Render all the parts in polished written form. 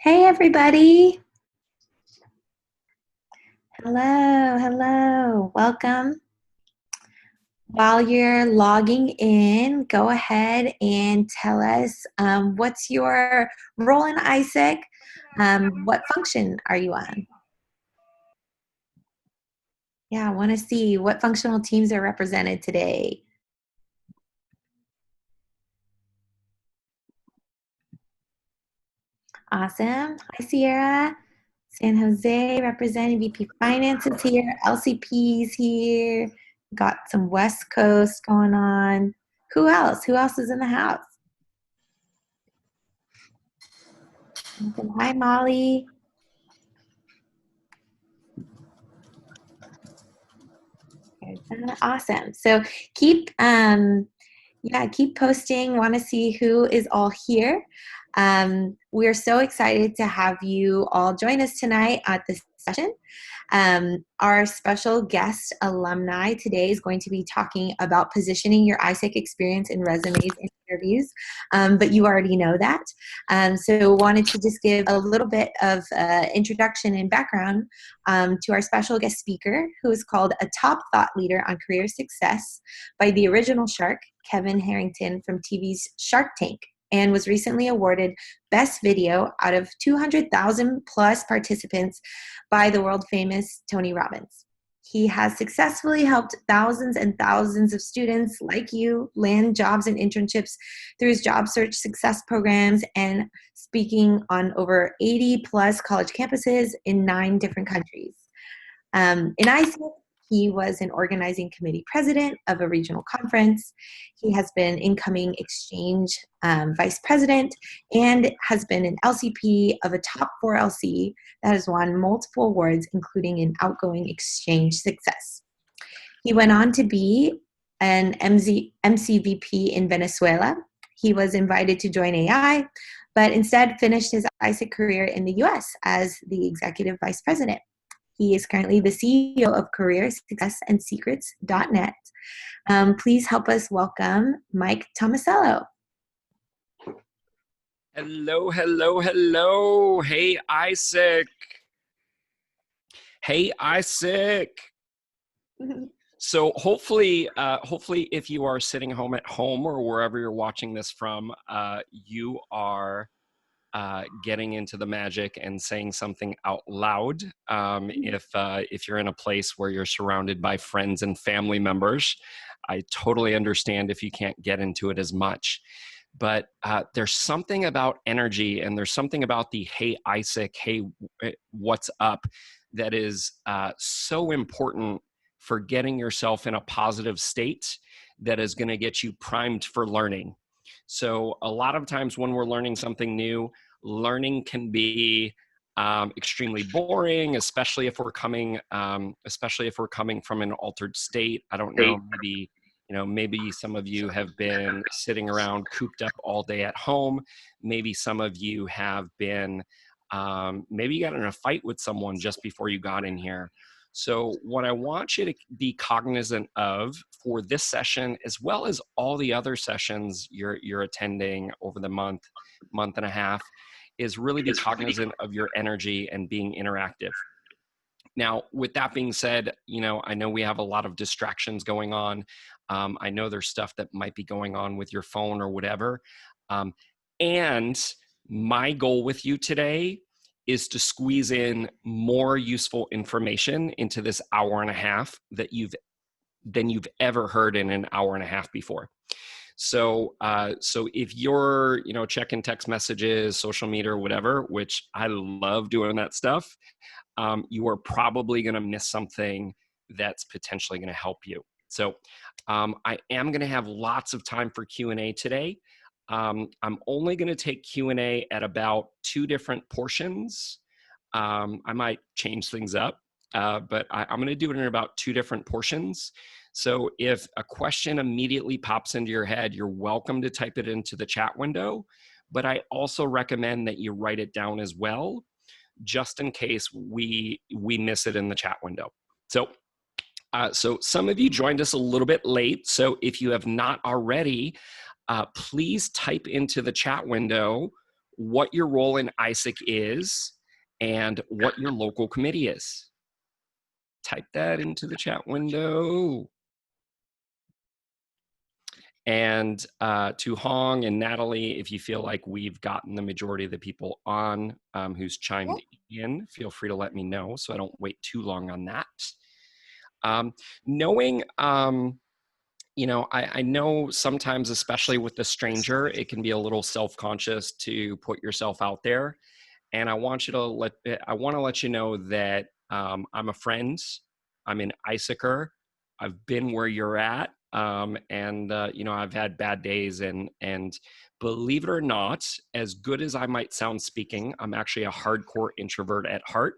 Hey, everybody. Hello, hello. Welcome. While you're logging in, go ahead and tell us what's your role in Aiesec. What function are you on? Yeah, I want to see what functional teams are represented today. Awesome. Hi, Sierra. San Jose representing VP Finance is here. LCP's here. Got some West Coast going on. Who else? Who else is in the house? Hi, Molly. Awesome. So keep keep posting. Want to see who is all here. We're so excited to have you all join us tonight at this session. Our special guest alumni today is going to be talking about positioning your Aiesec experience in resumes and interviews, but you already know that. So wanted to just give a little bit of introduction and background to our special guest speaker, who is called a top thought leader on career success by the original shark, Kevin Harrington from TV's Shark Tank, and was recently awarded Best Video out of 200,000 plus participants by the world famous Tony Robbins. He has successfully helped thousands and thousands of students like you land jobs and internships through his job search success programs and speaking on over 80 plus college campuses in 9 different countries. In Aiesec, he was an organizing committee president of a regional conference. He has been incoming exchange vice president and has been an LCP of a top 4 LC that has won multiple awards, including an outgoing exchange success. He went on to be an MCVP in Venezuela. He was invited to join AI, but instead finished his Aiesec career in the US as the executive vice president. He is currently the CEO of Career Success and Secrets.net. Please help us welcome Mike Tomasello. Hello, hello, hello. Hey, Aiesec. Hey, Aiesec. So hopefully if you are sitting home at home or wherever you're watching this from, you are getting into the magic and saying something out loud. If you're in a place where you're surrounded by friends and family members, I totally understand if you can't get into it as much. But there's something about energy, and there's something about the hey Aiesec, hey what's up, that is so important for getting yourself in a positive state that is going to get you primed for learning. So a lot of times when we're learning something new, learning can be extremely boring, especially if we're coming from an altered state. I don't know, maybe some of you have been sitting around cooped up all day at home. Maybe some of you have been, maybe you got in a fight with someone just before you got in here. So what I want you to be cognizant of for this session, as well as all the other sessions you're attending over the month and a half, is really be cognizant of your energy and being interactive. Now, with that being said, I know we have a lot of distractions going on. I know there's stuff that might be going on with your phone or whatever. And my goal with you today is to squeeze in more useful information into this hour and a half than you've ever heard in an hour and a half before. So if you're, checking text messages, social media, or whatever, which I love doing that stuff, you are probably going to miss something that's potentially going to help you. So I am going to have lots of time for Q&A today. I'm only going to take Q&A at about 2 different portions. I might change things up, but I'm going to do it in about 2 different portions. So if a question immediately pops into your head, you're welcome to type it into the chat window, but I also recommend that you write it down as well, just in case we miss it in the chat window. So some of you joined us a little bit late. So if you have not already, please type into the chat window what your role in Aiesec is, and what your local committee is. Type that into the chat window. And to Hong and Natalie, if you feel like we've gotten the majority of the people on who's chimed in, feel free to let me know so I don't wait too long on that. Knowing, you know, I know sometimes, especially with the stranger, it can be a little self-conscious to put yourself out there. And I want to let you know that I'm a friend. I'm an Aiesec-er. I've been where you're at. You know, I've had bad days, and believe it or not, as good as I might sound speaking, I'm actually a hardcore introvert at heart.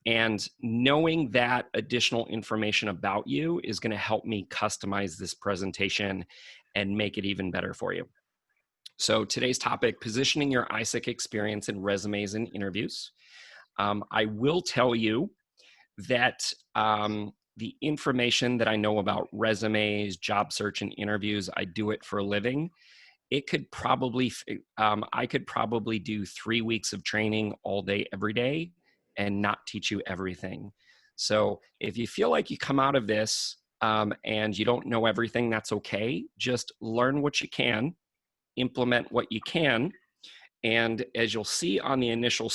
And knowing that additional information about you is going to help me customize this presentation and make it even better for you. So today's topic, positioning your Aiesec experience in resumes and interviews. I will tell you that the information that I know about resumes, job search, and interviews, I do it for a living. It could probably, I could probably do 3 weeks of training all day, every day, and not teach you everything. So if you feel like you come out of this and you don't know everything, that's okay. Just learn what you can, implement what you can. And as you'll see on the initial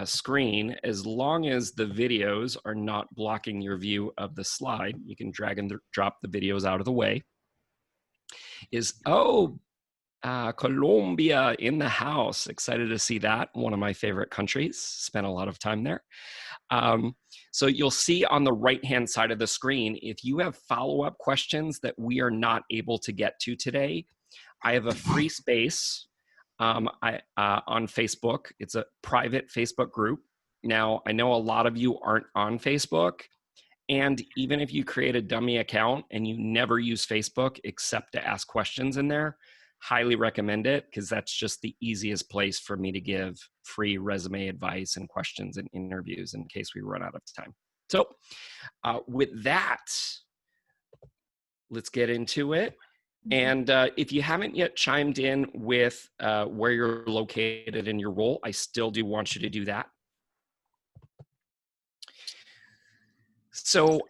screen, as long as the videos are not blocking your view of the slide, you can drag and drop the videos out of the way. Colombia in the house. Excited to see that. One of my favorite countries. Spent a lot of time there. So you'll see on the right-hand side of the screen, if you have follow-up questions that we are not able to get to today, I have a free space on Facebook. It's a private Facebook group. Now, I know a lot of you aren't on Facebook, and even if you create a dummy account and you never use Facebook except to ask questions in there, highly recommend it, because that's just the easiest place for me to give free resume advice and questions and interviews in case we run out of time. So with that, let's get into it. And if you haven't yet chimed in with where you're located in your role, I still do want you to do that. So,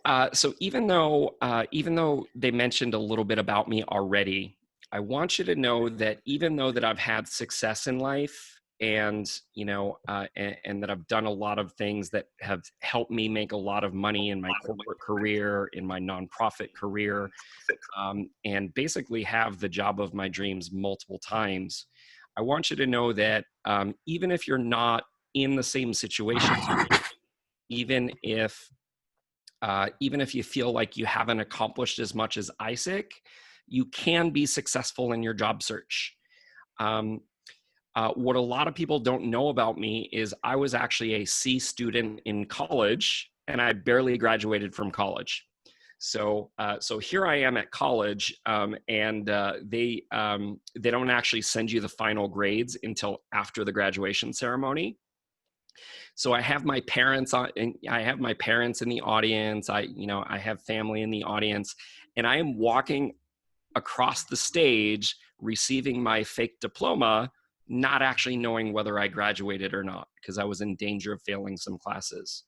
even though they mentioned a little bit about me already, I want you to know that even though that I've had success in life, and you know, and that I've done a lot of things that have helped me make a lot of money in my corporate career, in my nonprofit career, and basically have the job of my dreams multiple times, I want you to know that even if you're not in the same situation, even if you feel like you haven't accomplished as much as Aiesec, you can be successful in your job search. What a lot of people don't know about me is I was actually a C student in college, and I barely graduated from college. So here I am at college, and they don't actually send you the final grades until after the graduation ceremony. So I have my parents on, and I have my parents in the audience. I have family in the audience, and I am walking across the stage, receiving my fake diploma, not actually knowing whether I graduated or not, because I was in danger of failing some classes.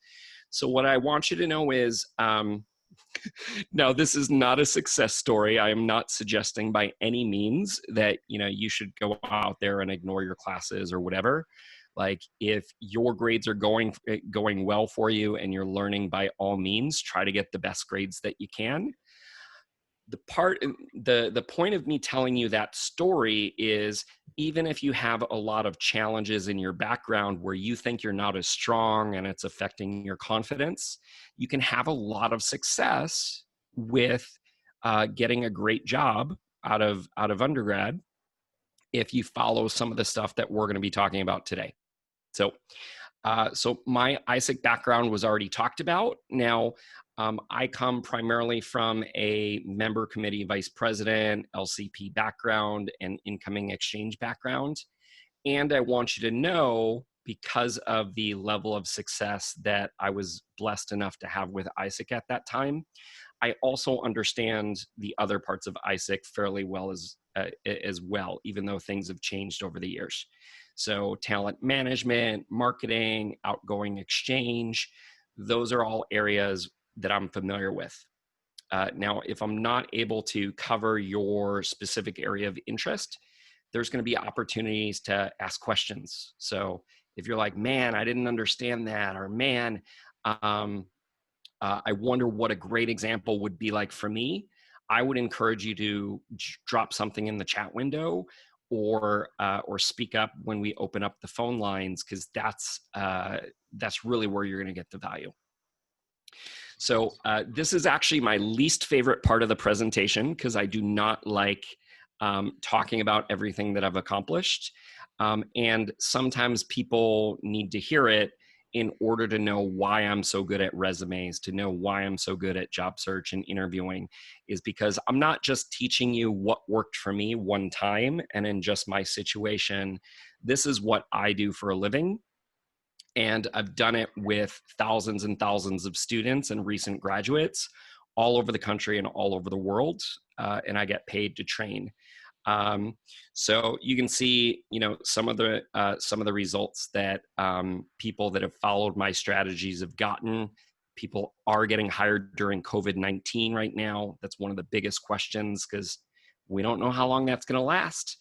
So what I want you to know is, now this is not a success story. I am not suggesting by any means that, you know, you should go out there and ignore your classes or whatever. Like, if your grades are going well for you and you're learning, by all means, try to get the best grades that you can. The point of me telling you that story is, even if you have a lot of challenges in your background where you think you're not as strong and it's affecting your confidence, you can have a lot of success with getting a great job out of undergrad if you follow some of the stuff that we're going to be talking about today. So my Aiesec background was already talked about. Now, I come primarily from a member committee vice president, LCP background, and incoming exchange background. And I want you to know, because of the level of success that I was blessed enough to have with Aiesec at that time, I also understand the other parts of Aiesec fairly well as well, even though things have changed over the years. So talent management, marketing, outgoing exchange, those are all areas that I'm familiar with. Now, if I'm not able to cover your specific area of interest, there's going to be opportunities to ask questions. So if you're like, man, I didn't understand that, or man, I wonder what a great example would be like for me, I would encourage you to drop something in the chat window or speak up when we open up the phone lines, because that's really where you're going to get the value. So this is actually my least favorite part of the presentation, because I do not like talking about everything that I've accomplished. And sometimes people need to hear it in order to know why I'm so good at resumes, to know why I'm so good at job search and interviewing, is because I'm not just teaching you what worked for me one time and in just my situation. This is what I do for a living. And I've done it with thousands and thousands of students and recent graduates all over the country and all over the world. And I get paid to train. So you can see, some of the results that people that have followed my strategies have gotten. People are getting hired during COVID-19 right now. That's one of the biggest questions, because we don't know how long that's going to last.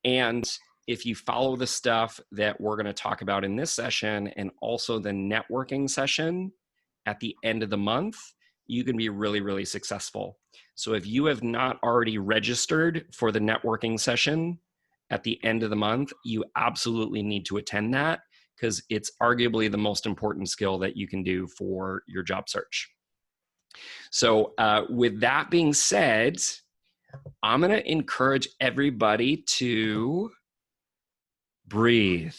And if you follow the stuff that we're going to talk about in this session, and also the networking session at the end of the month, you can be really, really successful. So if you have not already registered for the networking session at the end of the month, you absolutely need to attend that, because it's arguably the most important skill that you can do for your job search. So with that being said, I'm going to encourage everybody to breathe.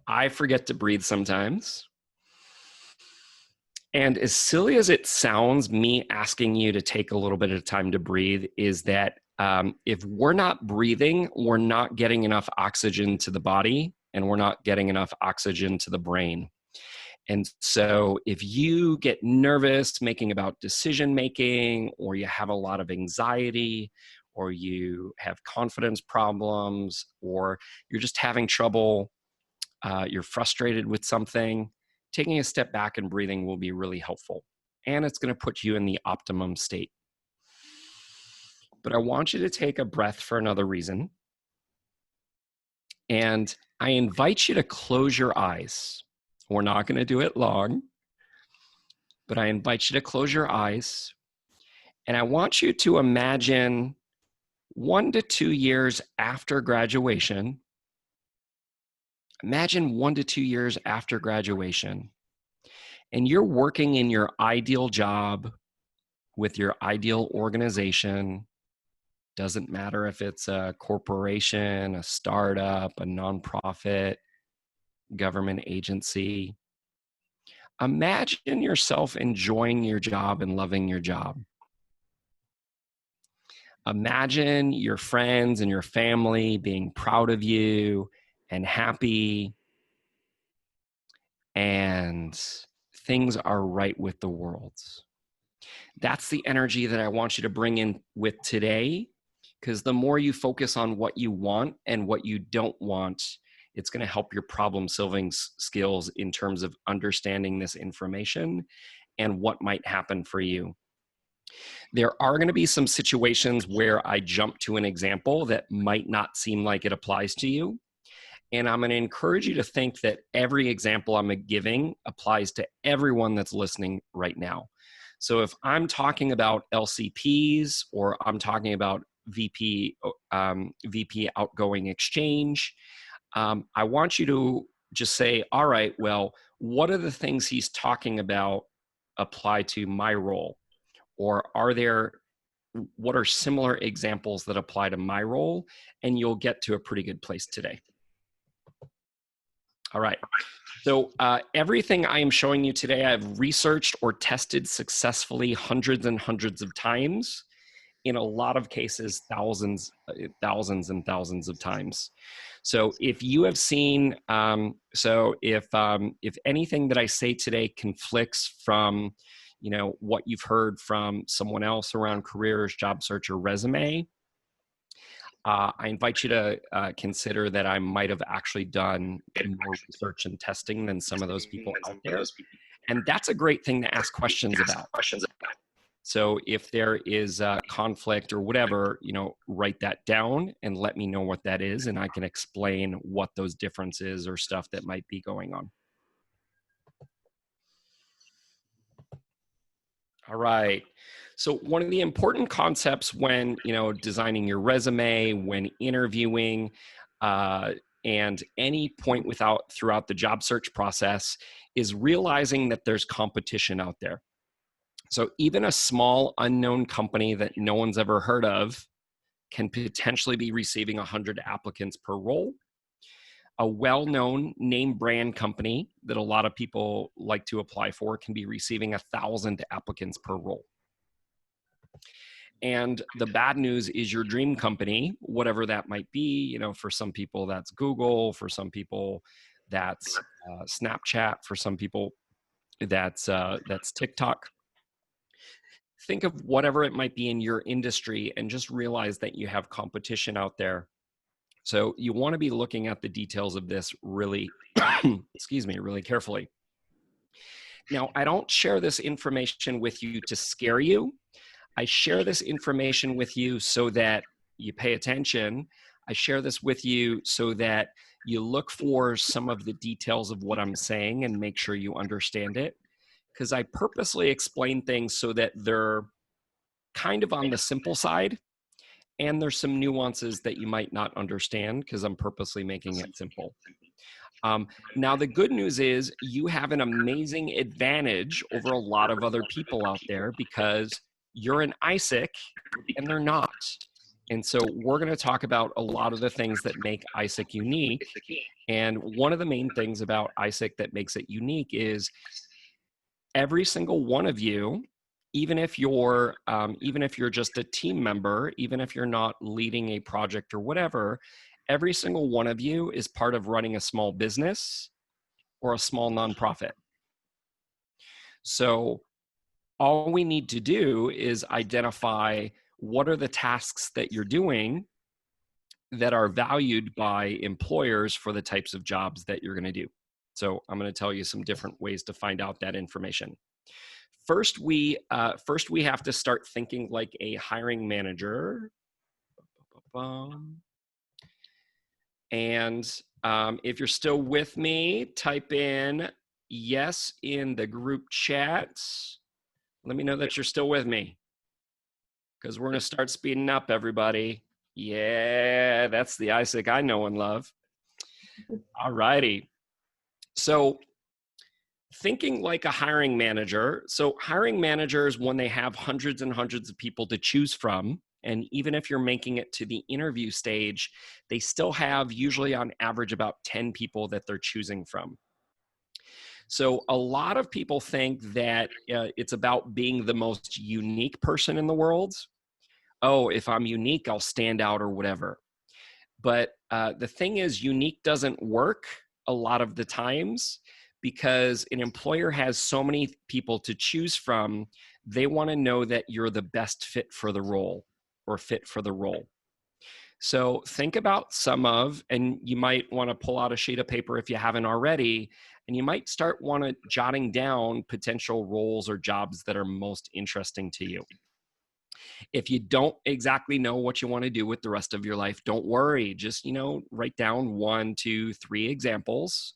I forget to breathe sometimes. And as silly as it sounds, me asking you to take a little bit of time to breathe is that if we're not breathing, we're not getting enough oxygen to the body, and we're not getting enough oxygen to the brain. And so if you get nervous making about decision making, or you have a lot of anxiety, or you have confidence problems, or you're just having trouble, you're frustrated with something, taking a step back and breathing will be really helpful. And it's going to put you in the optimum state. But I want you to take a breath for another reason. And I invite you to close your eyes. We're not going to do it long, but I invite you to close your eyes. And I want you to imagine 1 to 2 years after graduation. Imagine 1 to 2 years after graduation, and you're working in your ideal job with your ideal organization. Doesn't matter if it's a corporation, a startup, a nonprofit, government agency. Imagine yourself enjoying your job and loving your job. Imagine your friends and your family being proud of you and happy, and things are right with the world. That's the energy that I want you to bring in with today, because the more you focus on what you want and what you don't want, it's going to help your problem solving skills in terms of understanding this information and what might happen for you. There are going to be some situations where I jump to an example that might not seem like it applies to you. And I'm going to encourage you to think that every example I'm giving applies to everyone that's listening right now. So if I'm talking about LCPs, or I'm talking about VP outgoing exchange, I want you to just say, all right, well, what are the things he's talking about apply to my role? Or what are similar examples that apply to my role? And you'll get to a pretty good place today. All right. So everything I am showing you today, I've researched or tested successfully hundreds and hundreds of times. In a lot of cases, thousands and thousands of times. So if you have seen, if anything that I say today conflicts from, what you've heard from someone else around careers, job search, or resume, I invite you to consider that I might have actually done more research and testing than some of those people out there. And that's a great thing to ask questions about. So if there is a conflict or whatever, write that down and let me know what that is, and I can explain what those differences or stuff that might be going on. All right. So one of the important concepts when, designing your resume, when interviewing, and any point throughout the job search process is realizing that there's competition out there. So even a small unknown company that no one's ever heard of can potentially be receiving 100 applicants per role. A well-known name brand company that a lot of people like to apply for can be receiving 1,000 applicants per role. And the bad news is your dream company, whatever that might be, for some people that's Google, for some people that's Snapchat, for some people that's TikTok. Think of whatever it might be in your industry and just realize that you have competition out there. So you want to be looking at the details of this really, really carefully. Now, I don't share this information with you to scare you. I share this information with you so that you pay attention. I share this with you so that you look for some of the details of what I'm saying and make sure you understand it. Because I purposely explain things so that they're kind of on the simple side, and there's some nuances that you might not understand because I'm purposely making it simple. Now, the good news is you have an amazing advantage over a lot of other people out there because you're an Aiesec and they're not. And so we're going to talk about a lot of the things that make Aiesec unique. And one of the main things about Aiesec that makes it unique is every single one of you, even if you're just a team member, even if you're not leading a project or whatever, every single one of you is part of running a small business or a small nonprofit. So all we need to do is identify what are the tasks that you're doing that are valued by employers for the types of jobs that you're going to do. So I'm going to tell you some different ways to find out that information. First, we have to start thinking like a hiring manager. And if you're still with me, type in yes in the group chat. Let me know that you're still with me, because we're going to start speeding up, everybody. Yeah, that's the Aiesec I know and love. All righty. So thinking like a hiring manager. So hiring managers, when they have hundreds and hundreds of people to choose from, and even if you're making it to the interview stage, they still have usually on average about 10 people that they're choosing from. So a lot of people think that it's about being the most unique person in the world. Oh, if I'm unique, I'll stand out or whatever. But the thing is, unique doesn't work a lot of the times because an employer has so many people to choose from. They want to know that you're the best fit for the role or fit for the role. So think about and you might want to pull out a sheet of paper if you haven't already, and you might start jotting down potential roles or jobs that are most interesting to you. If you don't exactly know what you want to do with the rest of your life, don't worry. Just, write down 1, 2, 3 examples,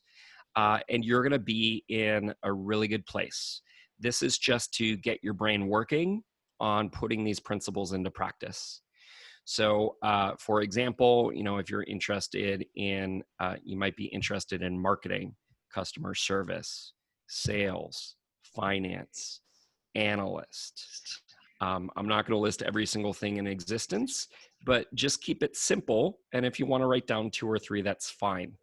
and you're going to be in a really good place. This is just to get your brain working on putting these principles into practice. So, for example, if you're interested in, you might be interested in marketing, customer service, sales, finance, analyst. I'm not going to list every single thing in existence, but just keep it simple. And if you want to write down 2 or 3, that's fine.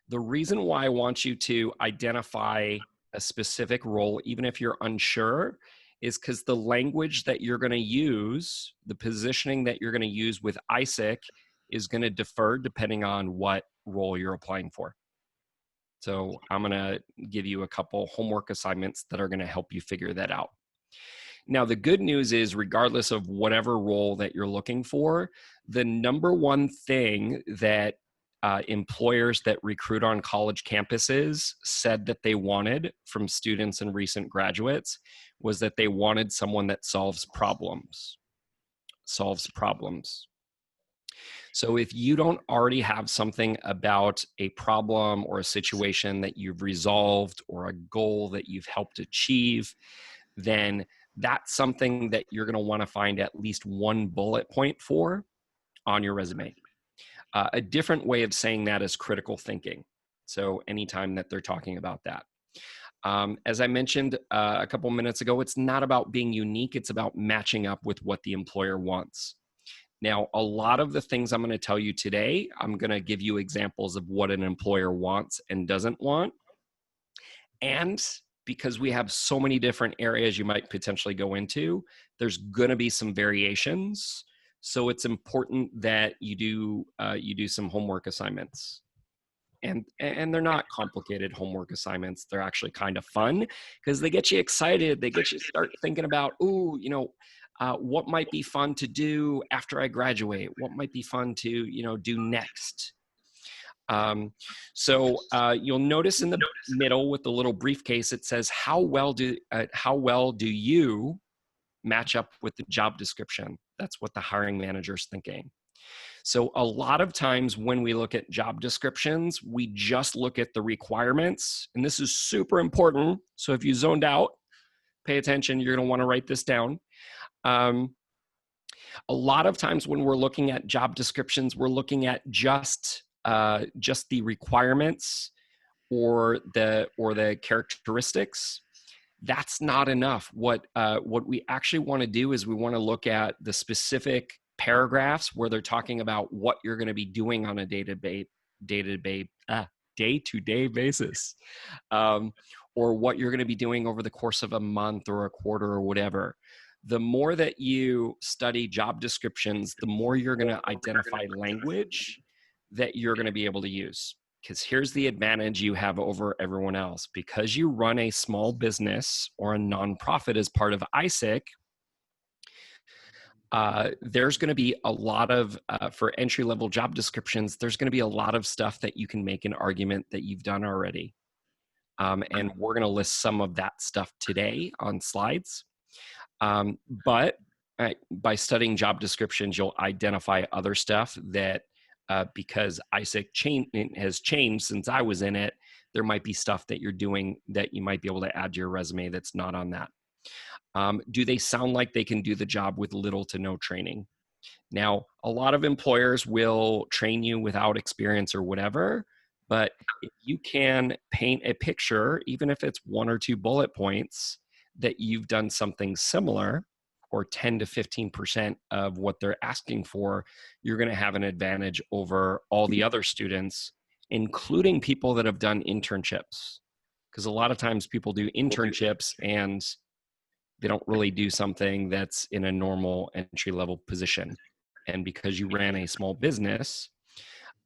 The reason why I want you to identify a specific role, even if you're unsure, is because the language that you're going to use, the positioning that you're going to use with Aiesec is going to differ depending on what role you're applying for. So I'm going to give you a couple homework assignments that are going to help you figure that out. Now, the good news is, regardless of whatever role that you're looking for, the number one thing that employers that recruit on college campuses said that they wanted from students and recent graduates was that they wanted someone that solves problems. So if you don't already have something about a problem or a situation that you've resolved or a goal that you've helped achieve, then that's something that you're going to want to find at least one bullet point for on your resume. A different way of saying that is critical thinking. So anytime that they're talking about that. As I mentioned a couple minutes ago, it's not about being unique. It's about matching up with what the employer wants. Now, a lot of the things I'm going to tell you today, I'm going to give you examples of what an employer wants and doesn't want. And because we have so many different areas you might potentially go into, there's going to be some variations. So it's important that you do some homework assignments. And they're not complicated homework assignments. They're actually kind of fun because they get you excited. They get you to start thinking about, what might be fun to do after I graduate? What might be fun to, do next? So you'll notice in the middle with the little briefcase, it says, how well do you match up with the job description? That's what the hiring manager's thinking. So a lot of times when we look at job descriptions, we just look at the requirements, and this is super important. So if you zoned out, pay attention, you're going to want to write this down. A lot of times when we're looking at job descriptions, we're looking at just the requirements or the characteristics. That's not enough. What we actually want to do is we want to look at the specific paragraphs where they're talking about what you're going to be doing on a day-to-day basis, or what you're going to be doing over the course of a month or a quarter or whatever. The more that you study job descriptions, the more you're going to identify language that you're going to be able to use. Because here's the advantage you have over everyone else. Because you run a small business or a nonprofit as part of Aiesec, there's going to be a lot of, for entry-level job descriptions, there's going to be a lot of stuff that you can make an argument that you've done already. And we're going to list some of that stuff today on slides. But by studying job descriptions, you'll identify other stuff that, because Aiesec has changed since I was in it, there might be stuff that you're doing that you might be able to add to your resume that's not on that. Do they sound like they can do the job with little to no training? Now, a lot of employers will train you without experience or whatever, but if you can paint a picture, even if it's 1 or 2 bullet points, that you've done something similar, or 10 to 15% of what they're asking for, you're going to have an advantage over all the other students, including people that have done internships. Because a lot of times people do internships and they don't really do something that's in a normal entry-level position. And because you ran a small business,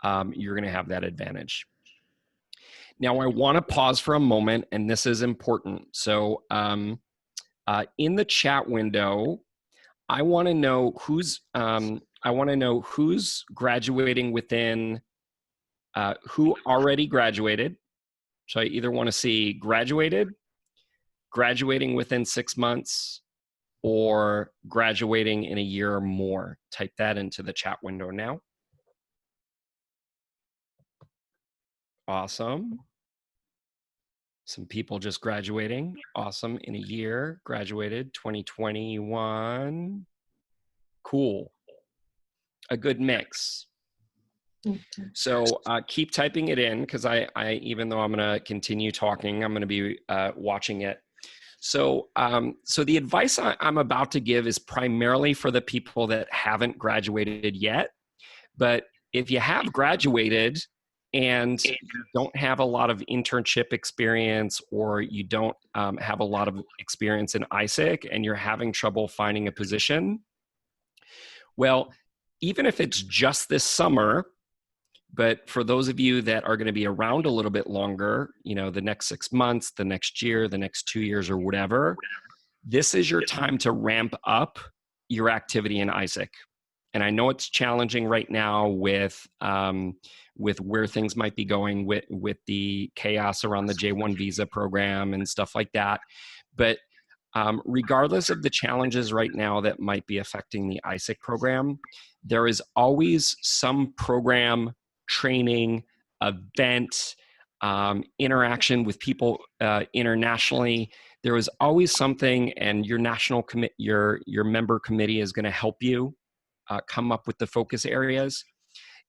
you're going to have that advantage. Now, I want to pause for a moment, and this is important. So in the chat window, I want to know who's graduating within, who already graduated. So I either want to see graduating within 6 months, or graduating in a year or more. Type that into the chat window now. Awesome. Some people just graduating. Awesome. In a year, graduated 2021. Cool. A good mix. So keep typing it in, because I even though I'm going to continue talking, I'm going to be watching it. So the advice I'm about to give is primarily for the people that haven't graduated yet. But if you have graduated and you don't have a lot of internship experience, or you don't have a lot of experience in Aiesec and you're having trouble finding a position, well, even if it's just this summer, but for those of you that are going to be around a little bit longer, the next 6 months, the next year, the next 2 years or whatever, this is your time to ramp up your activity in Aiesec. And I know it's challenging right now with where things might be going with the chaos around the J1 visa program and stuff like that. But regardless of the challenges right now that might be affecting the Aiesec program, there is always some program, training, event, interaction with people internationally. There is always something, and your national your member committee is going to help you come up with the focus areas.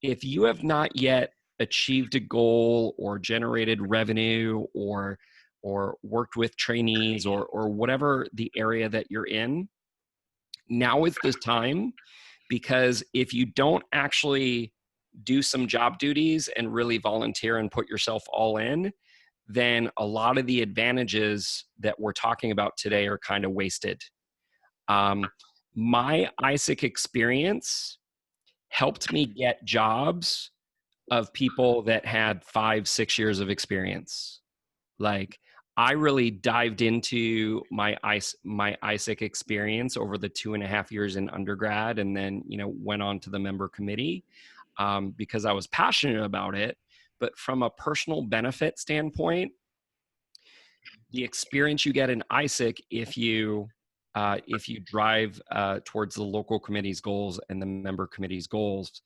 If you have not yet achieved a goal or generated revenue or worked with trainees or whatever the area that you're in, now is the time, because if you don't actually do some job duties and really volunteer and put yourself all in, then a lot of the advantages that we're talking about today are kind of wasted. My Aiesec experience helped me get jobs of people that had 5-6 years of experience. Like, I really dived into my Aiesec experience over the 2.5 years in undergrad, and then went on to the member committee because I was passionate about it. But from a personal benefit standpoint, the experience you get in Aiesec, if you drive towards the local committee's goals and the member committee's goals,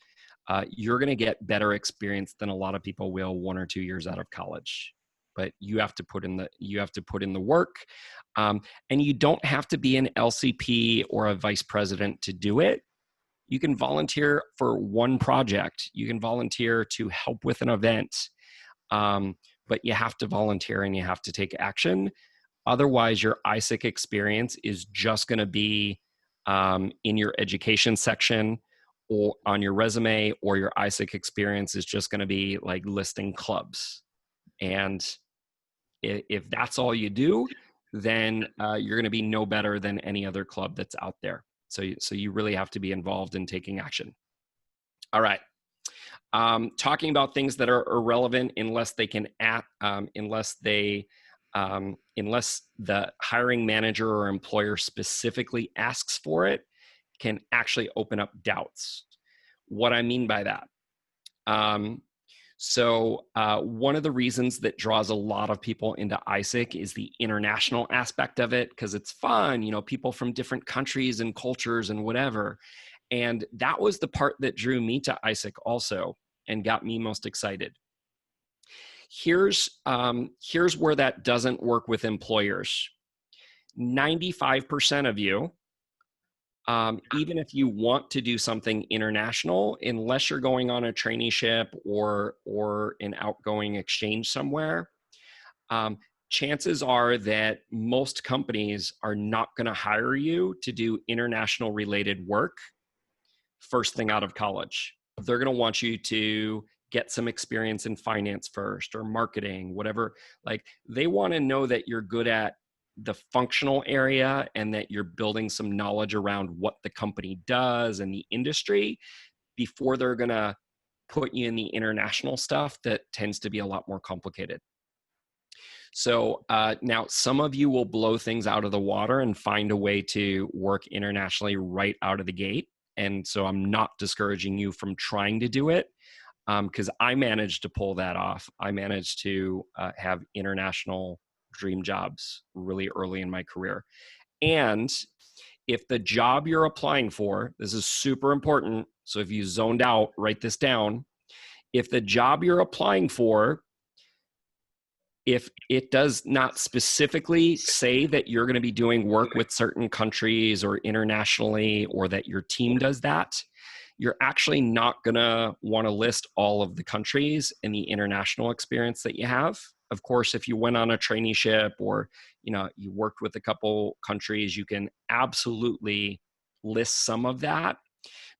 you're going to get better experience than a lot of people will 1 or 2 years out of college. But you have to put in the work, and you don't have to be an LCP or a vice president to do it. You can volunteer for one project. You can volunteer to help with an event, but you have to volunteer and you have to take action. Otherwise, your Aiesec experience is just going to be in your education section or on your resume, or your Aiesec experience is just going to be like listing clubs. And if that's all you do, then you're going to be no better than any other club that's out there. So you really have to be involved in taking action. All right. Talking about things that are irrelevant unless the hiring manager or employer specifically asks for it, can actually open up doubts. What I mean by that. One of the reasons that draws a lot of people into Aiesec is the international aspect of it, because it's fun, people from different countries and cultures and whatever. And that was the part that drew me to Aiesec also and got me most excited. Here's where that doesn't work with employers. 95% of you, even if you want to do something international, unless you're going on a traineeship or an outgoing exchange somewhere, chances are that most companies are not going to hire you to do international related work first thing out of college. They're going to want you to get some experience in finance first, or marketing, whatever. Like, they want to know that you're good at the functional area and that you're building some knowledge around what the company does and the industry before they're going to put you in the international stuff that tends to be a lot more complicated. So now some of you will blow things out of the water and find a way to work internationally right out of the gate. And so I'm not discouraging you from trying to do it, because I managed to pull that off. I managed to have international dream jobs really early in my career. And if the job you're applying for, this is super important, so if you zoned out, write this down. If the job you're applying for, if it does not specifically say that you're going to be doing work with certain countries or internationally, or that your team does that, you're actually not going to want to list all of the countries and the international experience that you have. Of course, if you went on a traineeship or you worked with a couple countries, you can absolutely list some of that.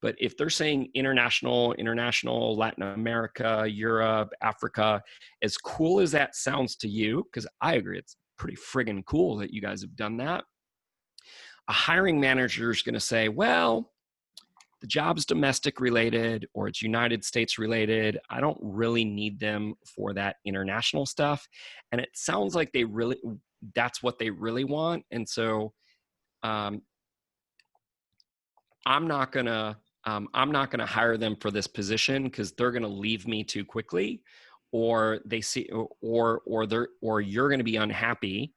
But if they're saying international, Latin America, Europe, Africa, as cool as that sounds to you, because I agree it's pretty friggin' cool that you guys have done that, a hiring manager is going to say, well, the job's domestic related or it's United States related. I don't really need them for that international stuff. And it sounds like that's what they really want. And so um, I'm not gonna hire them for this position because they're gonna leave me too quickly, or they see, or you're gonna be unhappy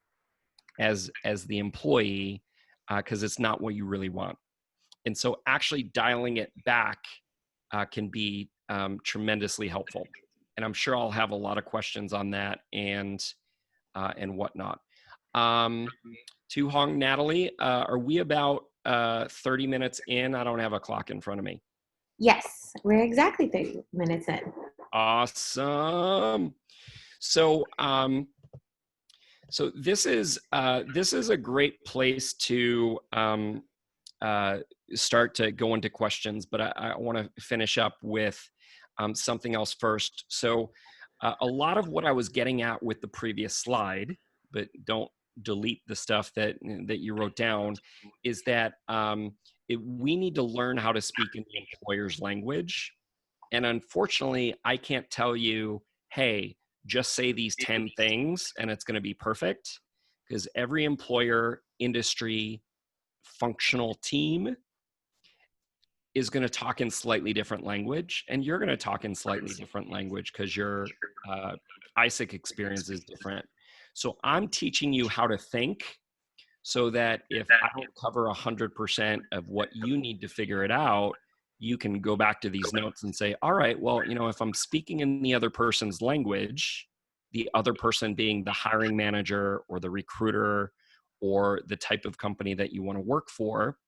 as the employee because it's not what you really want. And so actually dialing it back can be tremendously helpful. And I'm sure I'll have a lot of questions on that and whatnot. To Hong, Natalie, are we about 30 minutes in? I don't have a clock in front of me. Yes, we're exactly 30 minutes in. Awesome. So, so this is a great place to start to go into questions, but I want to finish up with something else first. So, a lot of what I was getting at with the previous slide, but don't delete the stuff that you wrote down, is that we need to learn how to speak in the employer's language. And unfortunately, I can't tell you, hey, just say these 10 things and it's going to be perfect, because every employer, industry, functional team is going to talk in slightly different language, and you're going to talk in slightly different language because your Aiesec experience is different. So I'm teaching you how to think so that if I don't cover 100% of what you need to figure it out, you can go back to these notes and say, all right, well, if I'm speaking in the other person's language, the other person being the hiring manager or the recruiter or the type of company that you want to work for,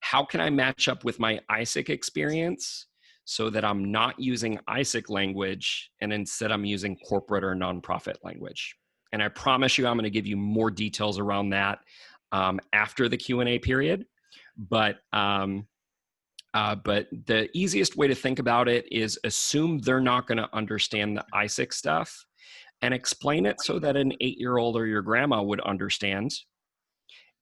how can I match up with my Aiesec experience so that I'm not using Aiesec language and instead I'm using corporate or nonprofit language? And I promise you, I'm going to give you more details around that after the Q&A period. But the easiest way to think about it is assume they're not going to understand the Aiesec stuff and explain it so that an 8-year-old or your grandma would understand.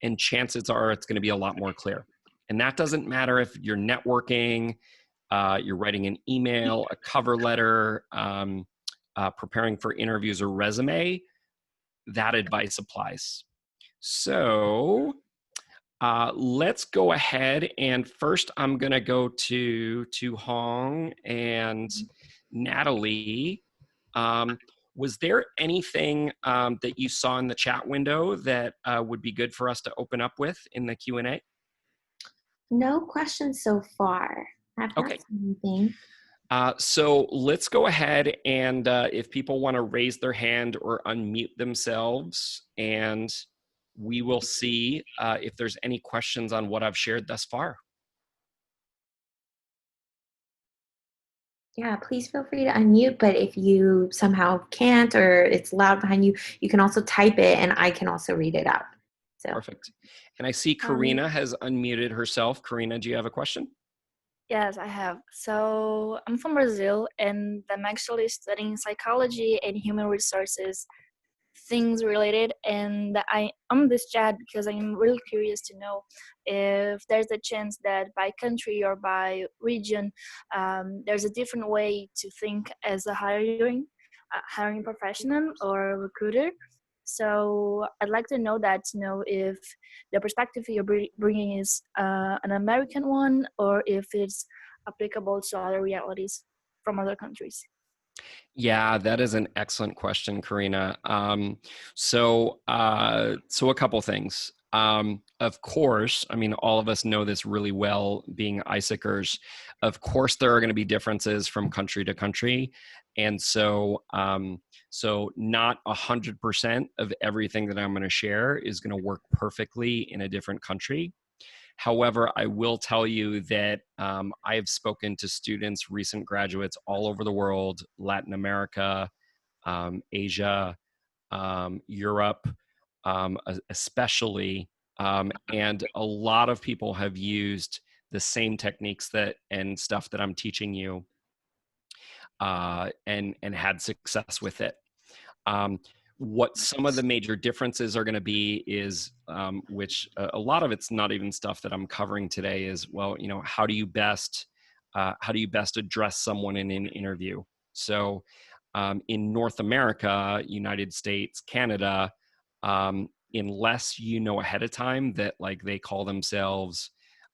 And chances are it's going to be a lot more clear. And that doesn't matter if you're networking, you're writing an email, a cover letter, preparing for interviews or resume. That advice applies. So let's go ahead, and first I'm going to go to Hong and Natalie. Was there anything that you saw in the chat window that would be good for us to open up with in the Q&A? No questions so far. I've not Okay. seen anything. So let's go ahead and if people want to raise their hand or unmute themselves, and we will see if there's any questions on what I've shared thus far. Yeah, please feel free to unmute, but if you somehow can't or it's loud behind you, you can also type it and I can also read it out. So Perfect. And I see Karina has unmuted herself. Karina, do you have a question? Yes, I have. So I'm from Brazil and I'm actually studying psychology and human resources, things related. And I am this chat because I'm really curious to know if there's a chance that by country or by region, there's a different way to think as a hiring professional or recruiter. So I'd like to know that, if the perspective you're bringing is an American one or if it's applicable to other realities from other countries. Yeah, that is an excellent question, Karina. So a couple things. Of course, I mean, all of us know this really well, being Aiesecers. Of course, there are going to be differences from country to country, and so not 100% of everything that I'm going to share is going to work perfectly in a different country. However, I will tell you that I have spoken to students, recent graduates all over the world, Latin America, Asia, Europe, especially, and a lot of people have used the same techniques and stuff that I'm teaching you, and had success with it. What some of the major differences are going to be is, which a lot of it's not even stuff that I'm covering today, is, well, how do you best address someone in an interview? So in North America, United States, Canada, unless you know ahead of time that like they call themselves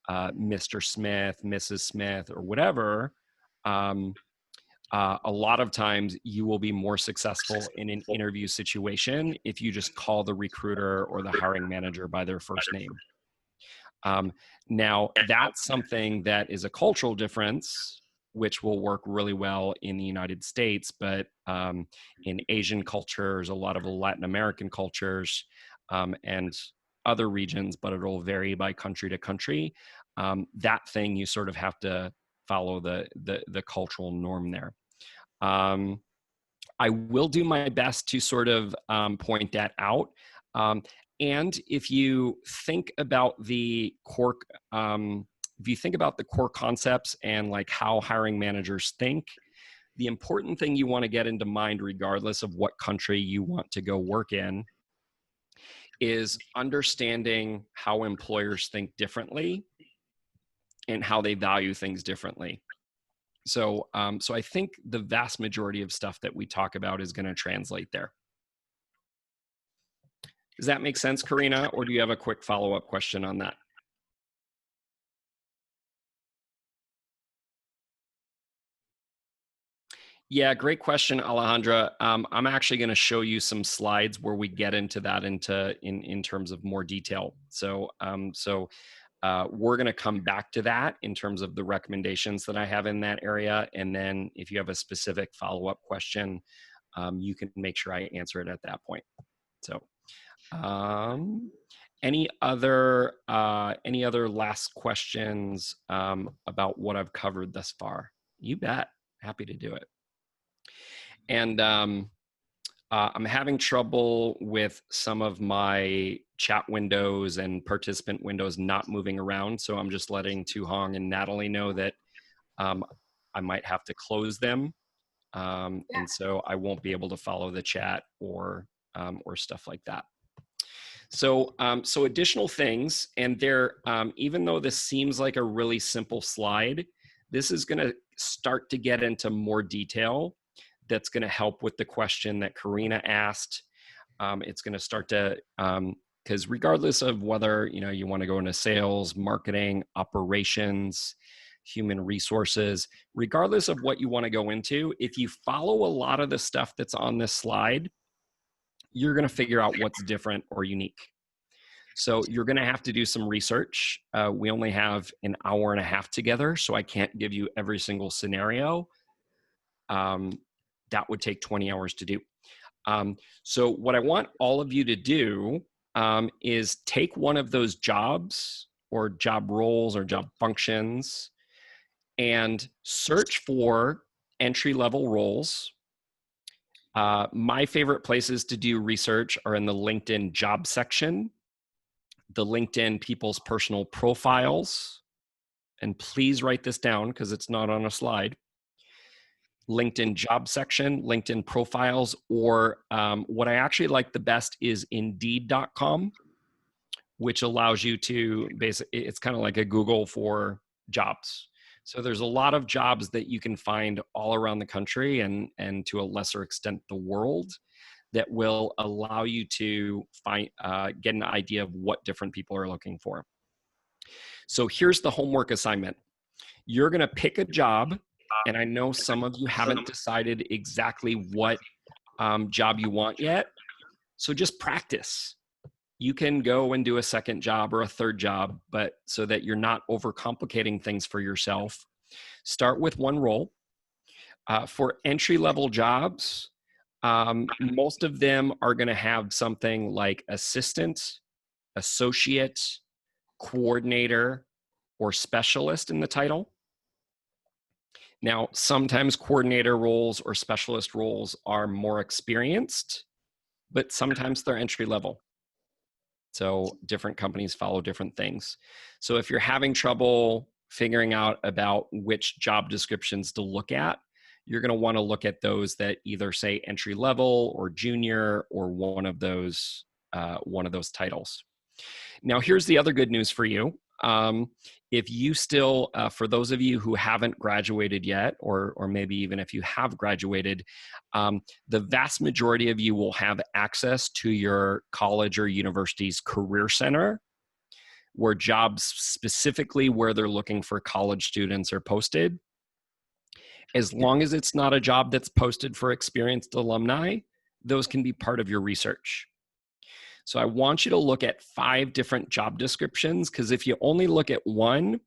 Mr. Smith, Mrs. Smith, or whatever, a lot of times you will be more successful in an interview situation if you just call the recruiter or the hiring manager by their first name. Now, that's something that is a cultural difference, which will work really well in the United States, but in Asian cultures, a lot of Latin American cultures, and other regions, but it'll vary by country to country. That thing you sort of have to follow the cultural norm there. I will do my best to sort of point that out. And if you think about the core, if you think about the core concepts and like how hiring managers think, the important thing you want to get into mind, regardless of what country you want to go work in, is understanding how employers think differently and how they value things differently. So, so I think the vast majority of stuff that we talk about is going to translate there. Does that make sense, Karina? Or do you have a quick follow-up question on that? Yeah, great question, Alejandra. I'm actually going to show you some slides where we get into that in terms of more detail. So, we're going to come back to that in terms of the recommendations that I have in that area. And then if you have a specific follow-up question, you can make sure I answer it at that point. So any other last questions about what I've covered thus far? You bet. Happy to do it. And I'm having trouble with some of my chat windows and participant windows not moving around. So I'm just letting Tu Hong and Natalie know that I might have to close them. And so I won't be able to follow the chat or stuff like that. So, so additional things, and there, even though this seems like a really simple slide, this is going to start to get into more detail. That's going to help with the question that Karina asked. It's going to start to, because regardless of whether you want to go into sales, marketing, operations, human resources, regardless of what you want to go into, if you follow a lot of the stuff that's on this slide, you're going to figure out what's different or unique. So you're going to have to do some research. We only have an hour and a half together, so I can't give you every single scenario. That would take 20 hours to do. So what I want all of you to do is take one of those jobs or job roles or job functions and search for entry-level roles. My favorite places to do research are in the LinkedIn job section, the LinkedIn people's personal profiles, and please write this down because it's not on a slide. LinkedIn job section, LinkedIn profiles, or what I actually like the best is Indeed.com, which allows you to basically, it's kind of like a Google for jobs. So there's a lot of jobs that you can find all around the country and to a lesser extent the world that will allow you to find get an idea of what different people are looking for. So here's the homework assignment. You're going to pick a job. And I know some of you haven't decided exactly what job you want yet. So just practice. You can go and do a second job or a third job, but so that you're not overcomplicating things for yourself. Start with one role. For entry-level jobs, most of them are going to have something like assistant, associate, coordinator, or specialist in the title. Now, sometimes coordinator roles or specialist roles are more experienced, but sometimes they're entry level. So different companies follow different things. So if you're having trouble figuring out about which job descriptions to look at, you're going to want to look at those that either say entry level or junior or one of those titles. Now, here's the other good news for you. If you still, for those of you who haven't graduated yet, or maybe even if you have graduated, the vast majority of you will have access to your college or university's career center, where jobs specifically where they're looking for college students are posted. As long as it's not a job that's posted for experienced alumni, those can be part of your research. So I want you to look at 5 different job descriptions, because if you only look at one,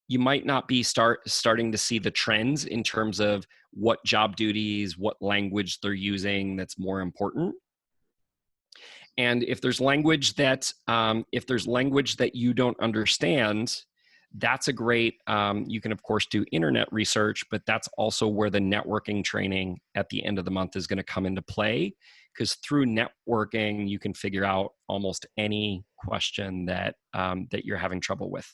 you might not be starting to see the trends in terms of what job duties, what language they're using that's more important. And if there's language that you don't understand, that's a great, you can of course do internet research, but that's also where the networking training at the end of the month is going to come into play, because through networking, you can figure out almost any question that you're having trouble with.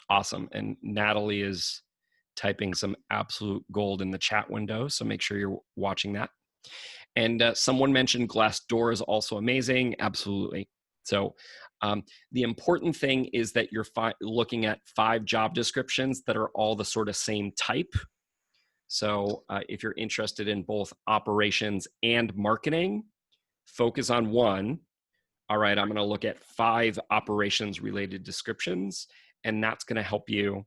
Awesome. And Natalie is typing some absolute gold in the chat window, so make sure you're watching that. And someone mentioned Glassdoor is also amazing. Absolutely. So the important thing is that you're looking at 5 job descriptions that are all the sort of same type. So if you're interested in both operations and marketing, focus on one. All right, I'm going to look at 5 operations related descriptions, and that's going to help you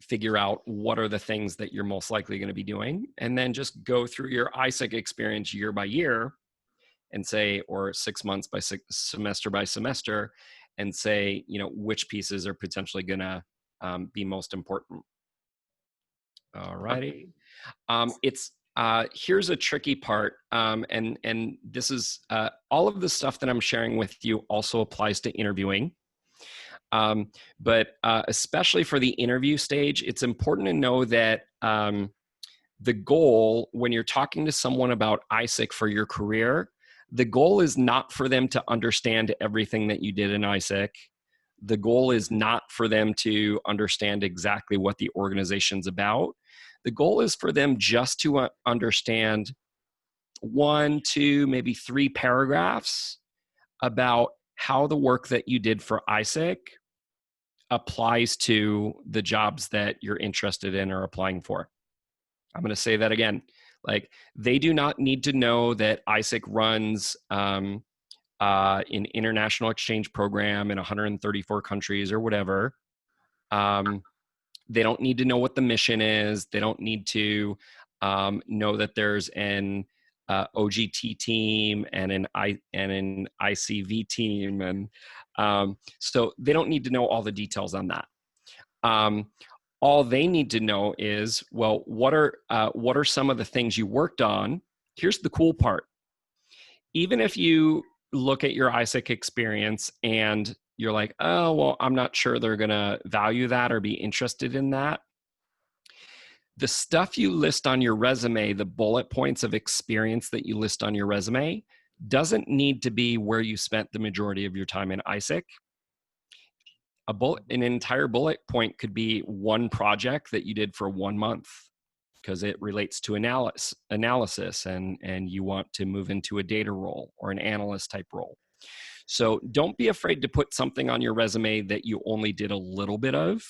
figure out what are the things that you're most likely going to be doing, and then just go through your Aiesec experience year by year and say, or 6 months by semester by semester, and say, you know, which pieces are potentially going to be most important. All righty. Here's a tricky part, and this is all of the stuff that I'm sharing with you also applies to interviewing. But especially for the interview stage, it's important to know that the goal when you're talking to someone about Aiesec for your career, the goal is not for them to understand everything that you did in Aiesec. The goal is not for them to understand exactly what the organization's about. The goal is for them just to understand 1, 2, maybe 3 paragraphs about how the work that you did for Aiesec applies to the jobs that you're interested in or applying for. I'm going to say that again. Like, they do not need to know that Aiesec runs an international exchange program in 134 countries or whatever. They don't need to know what the mission is. They don't need to know that there's an OGT team and an ICV team, and so they don't need to know all the details on that. All they need to know is, well, what are some of the things you worked on? Here's the cool part. Even if you look at your Aiesec experience and you're like, oh, well, I'm not sure they're going to value that or be interested in that, the stuff you list on your resume, the bullet points of experience that you list on your resume, doesn't need to be where you spent the majority of your time in Aiesec. An entire bullet point could be one project that you did for 1 month, because it relates to analysis and you want to move into a data role or an analyst type role. So don't be afraid to put something on your resume that you only did a little bit of,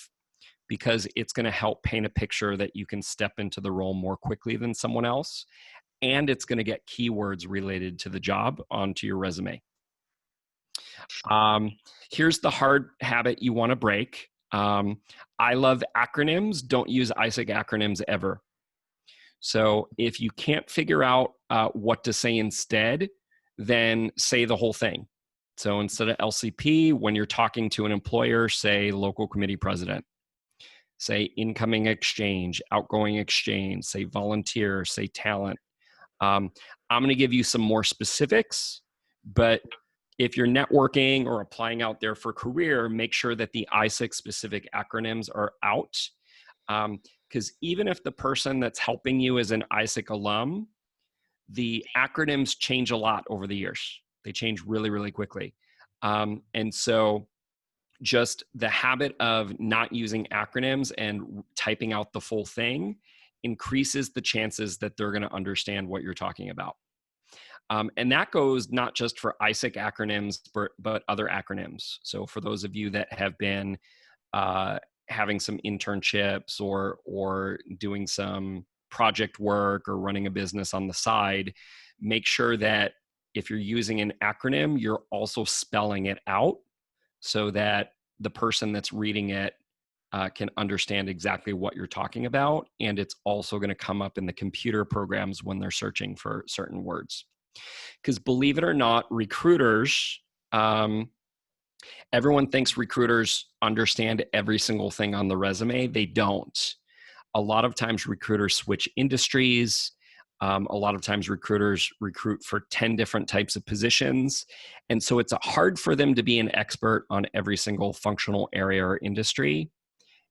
because it's going to help paint a picture that you can step into the role more quickly than someone else. And it's going to get keywords related to the job onto your resume. Here's the hard habit you want to break. I love acronyms. Don't use Aiesec acronyms ever. So if you can't figure out what to say instead, then say the whole thing. So instead of LCP, when you're talking to an employer, say local committee president. Say incoming exchange, outgoing exchange, say volunteer, say talent. I'm going to give you some more specifics, but if you're networking or applying out there for career, make sure that the Aiesec specific acronyms are out. Because even if the person that's helping you is an Aiesec alum, the acronyms change a lot over the years. They change really, really quickly. And so just the habit of not using acronyms and typing out the full thing increases the chances that they're going to understand what you're talking about. And that goes not just for Aiesec acronyms, but other acronyms. So for those of you that have been having some internships or doing some project work or running a business on the side, make sure that if you're using an acronym, you're also spelling it out so that the person that's reading it can understand exactly what you're talking about. And it's also going to come up in the computer programs when they're searching for certain words. Because believe it or not, recruiters, everyone thinks recruiters understand every single thing on the resume. They don't. A lot of times recruiters switch industries. A lot of times recruiters recruit for 10 different types of positions. And so it's hard for them to be an expert on every single functional area or industry.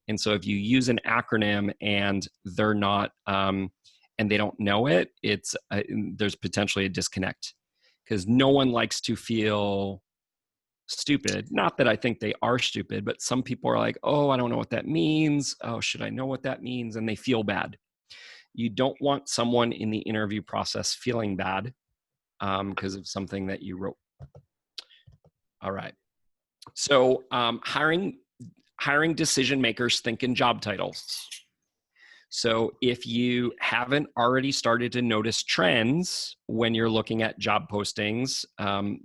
And so if you use an acronym and they're not, and they don't know it, there's potentially a disconnect, because no one likes to feel stupid. Not that I think they are stupid, but some people are like, oh, I don't know what that means. Oh, should I know what that means? And they feel bad. You don't want someone in the interview process feeling bad because of something that you wrote. All right. So hiring decision makers think in job titles. So if you haven't already started to notice trends when you're looking at job postings,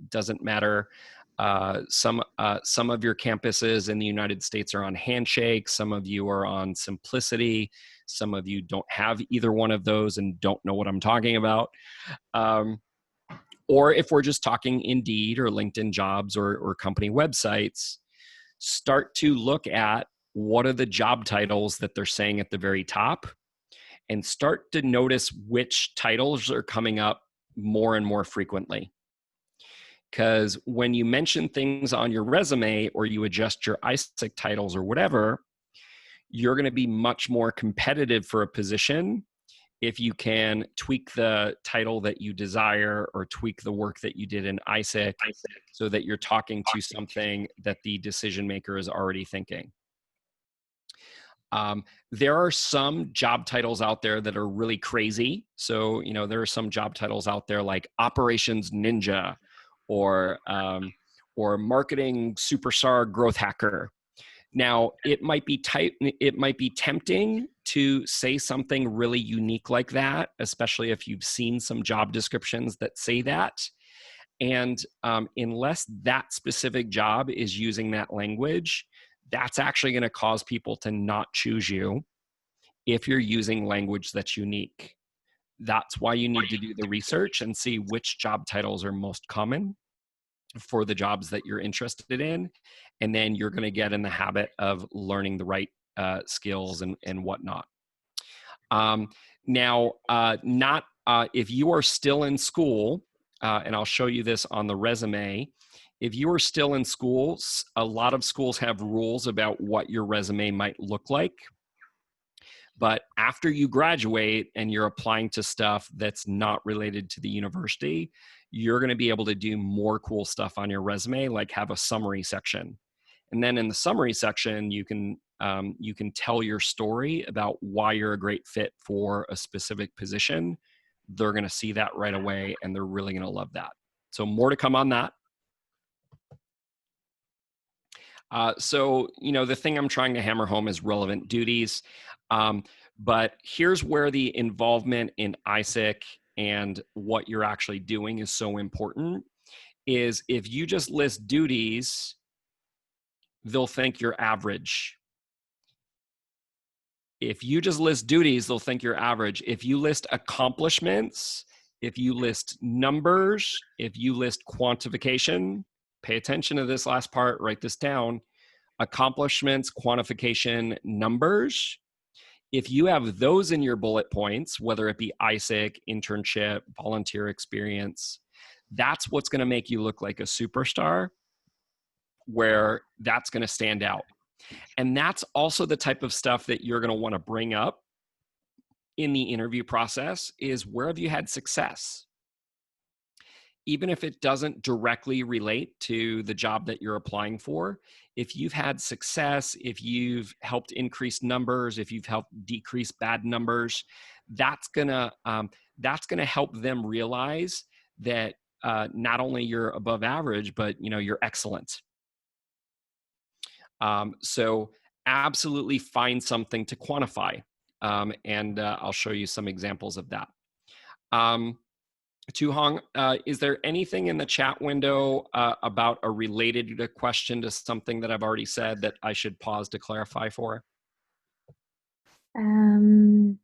doesn't matter. Some of your campuses in the United States are on Handshake. Some of you are on Simplicity. Some of you don't have either one of those and don't know what I'm talking about. Or if we're just talking Indeed or LinkedIn Jobs or company websites, start to look at what are the job titles that they're saying at the very top, and start to notice which titles are coming up more and more frequently. Because when you mention things on your resume or you adjust your Aiesec titles or whatever, you're going to be much more competitive for a position if you can tweak the title that you desire or tweak the work that you did in Aiesec so that you're talking to something that the decision maker is already thinking. There are some job titles out there that are really crazy. So, there are some job titles out there like Operations Ninja or Marketing Superstar Growth Hacker. Now, it might be tempting to say something really unique like that, especially if you've seen some job descriptions that say that. And unless that specific job is using that language, that's actually going to cause people to not choose you if you're using language that's unique. That's why you need to do the research and see which job titles are most common for the jobs that you're interested in. And then you're going to get in the habit of learning the right skills and whatnot. If you are still in school, and I'll show you this on the resume, if you are still in school, a lot of schools have rules about what your resume might look like. But after you graduate and you're applying to stuff that's not related to the university, you're going to be able to do more cool stuff on your resume, like have a summary section. And then in the summary section, you can tell your story about why you're a great fit for a specific position. They're going to see that right away, and they're really going to love that. So more to come on that. The thing I'm trying to hammer home is relevant duties. But here's where the involvement in Aiesec and what you're actually doing is so important, is if you just list duties, they'll think you're average. If you just list duties, they'll think you're average. If you list accomplishments, if you list numbers, if you list quantification, pay attention to this last part, write this down. Accomplishments, quantification, numbers. If you have those in your bullet points, whether it be Aiesec, internship, volunteer experience, that's what's going to make you look like a superstar, where that's going to stand out. And that's also the type of stuff that you're going to want to bring up in the interview process, is where have you had success? Even if it doesn't directly relate to the job that you're applying for, if you've had success, if you've helped increase numbers, if you've helped decrease bad numbers, that's gonna help them realize that not only you're above average, but you're excellent. So absolutely find something to quantify. And I'll show you some examples of that. Tu Hong, is there anything in the chat window about a related question to something that I've already said that I should pause to clarify for? Nope,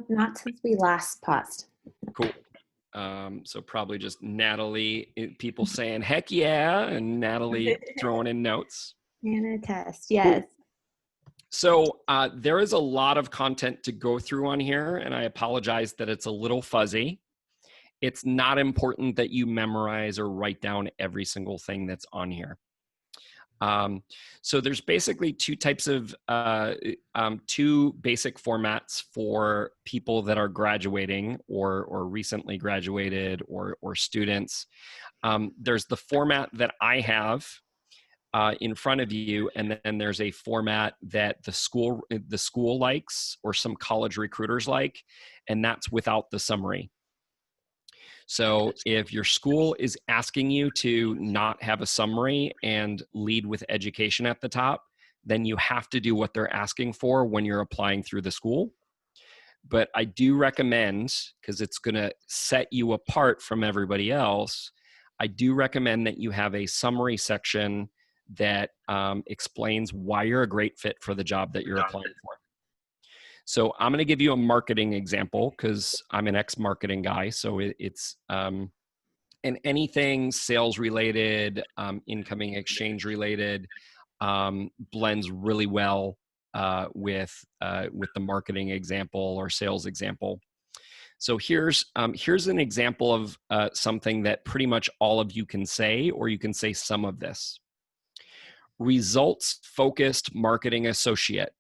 not since we last paused. Cool. So probably just Natalie, people saying, heck yeah, and Natalie throwing in notes. And a test, yes. Cool. So there is a lot of content to go through on here, and I apologize that it's a little fuzzy. It's not important that you memorize or write down every single thing that's on here. So there's basically two types of, two basic formats for people that are graduating or recently graduated or likes. There's the format that I have in front of you, and then there's a format that the school likes or some college recruiters like, and that's without the summary. So if your school is asking you to not have a summary and lead with education at the top, then you have to do what they're asking for when you're applying through the school. But I do recommend, because it's going to set you apart from everybody else, I do recommend that you have a summary section that explains why you're a great fit for the job that you're applying for. So I'm going to give you a marketing example because I'm an ex-marketing guy. So it's and anything sales related, incoming exchange related, blends really well with the marketing example or sales example. So here's an example of something that pretty much all of you can say, or you can say some of this. Results-focused marketing associate.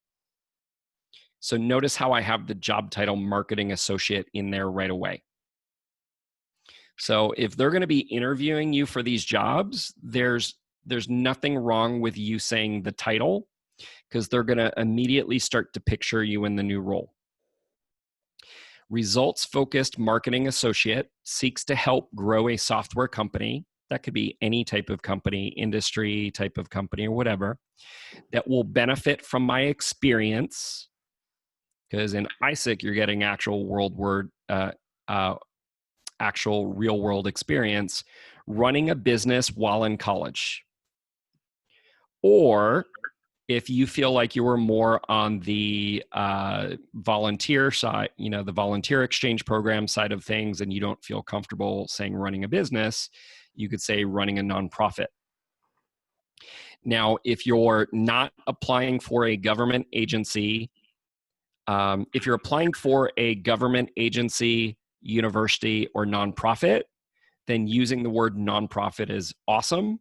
So notice how I have the job title marketing associate in there right away. So if they're going to be interviewing you for these jobs, there's nothing wrong with you saying the title, because they're going to immediately start to picture you in the new role. Results-focused marketing associate seeks to help grow a software company. That could be any type of company, industry type of company, or whatever, that will benefit from my experience. Because in Aiesec, you're getting actual real world experience running a business while in college. Or if you feel like you were more on the volunteer side, the volunteer exchange program side of things, and you don't feel comfortable saying running a business, you could say running a nonprofit. Now, if you're not applying for a government agency, if you're applying for a government agency, university, or nonprofit, then using the word nonprofit is awesome.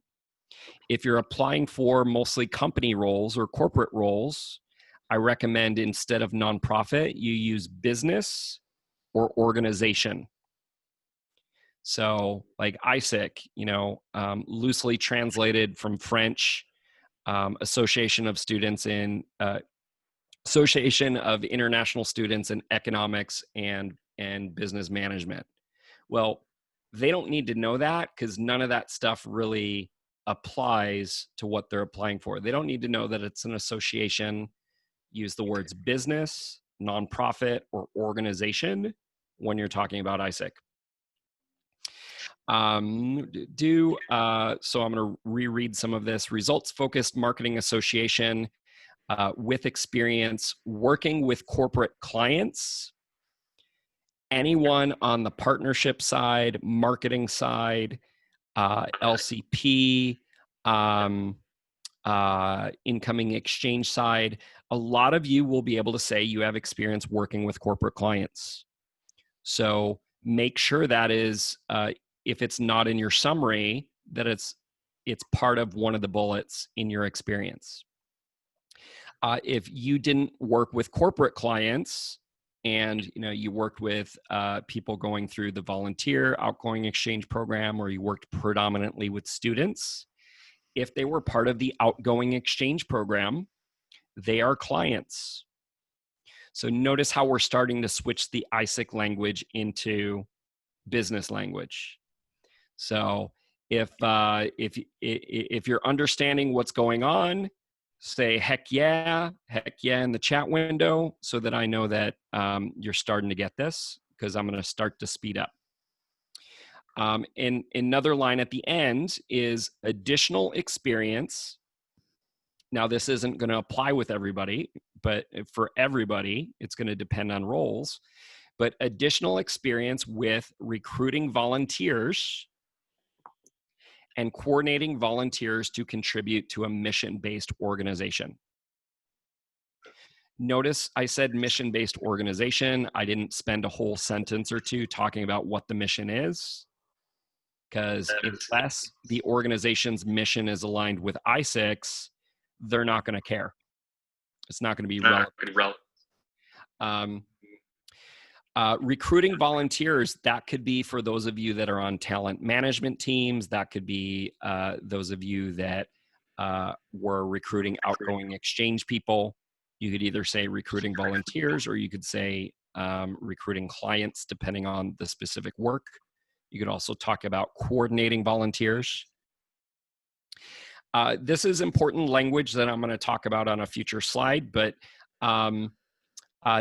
If you're applying for mostly company roles or corporate roles, I recommend instead of nonprofit, you use business or organization. So like Aiesec, loosely translated from French, Association of International Students in Economics and Business Management. Well, they don't need to know that because none of that stuff really applies to what they're applying for. They don't need to know that it's an association. Use the words business, nonprofit, or organization when you're talking about Aiesec. So I'm going to reread some of this. Results-focused marketing association with experience working with corporate clients. Anyone on the partnership side, marketing side, LCP, incoming exchange side, a lot of you will be able to say you have experience working with corporate clients. So make sure that is, if it's not in your summary, that it's part of one of the bullets in your experience. If you didn't work with corporate clients, and you worked with people going through the volunteer outgoing exchange program, or you worked predominantly with students, if they were part of the outgoing exchange program, they are clients. So notice how we're starting to switch the Aiesec language into business language. So if you're understanding what's going on, say heck yeah in the chat window, so that I know that you're starting to get this, because I'm going to start to speed up. And another line at the end is additional experience. Now, this isn't going to apply with everybody, but for everybody, it's going to depend on roles. But additional experience with recruiting volunteers and coordinating volunteers to contribute to a mission-based organization. Notice I said mission-based organization. I didn't spend a whole sentence or two talking about what the mission is, because unless the organization's mission is aligned with Aiesec's, they're not going to care. It's not going to be relevant. Recruiting volunteers, that could be for those of you that are on talent management teams. That could be those of you that were recruiting outgoing exchange people. You could either say recruiting volunteers, or you could say recruiting clients, depending on the specific work. You could also talk about coordinating volunteers. This is important language that I'm going to talk about on a future slide, but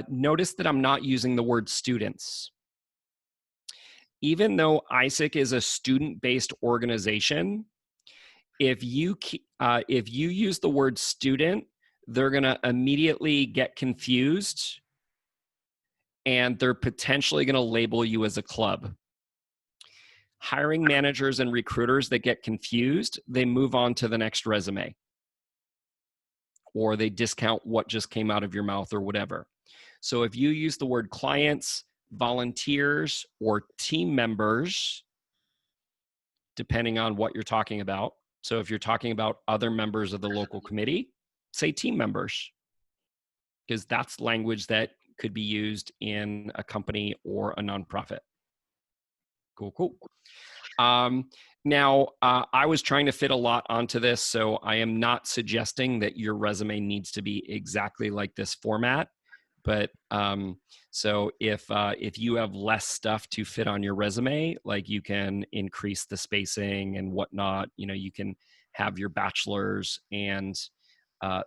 notice that I'm not using the word students. Even though Aiesec is a student-based organization, if you use the word student, they're going to immediately get confused, and they're potentially going to label you as a club. Hiring managers and recruiters that get confused, they move on to the next resume, or they discount what just came out of your mouth or whatever. So if you use the word clients, volunteers, or team members, depending on what you're talking about. So if you're talking about other members of the local committee, say team members, because that's language that could be used in a company or a nonprofit. Cool. Now, I was trying to fit a lot onto this, so I am not suggesting that your resume needs to be exactly like this format. But so if you have less stuff to fit on your resume, like you can increase the spacing and whatnot, you can have your bachelor's and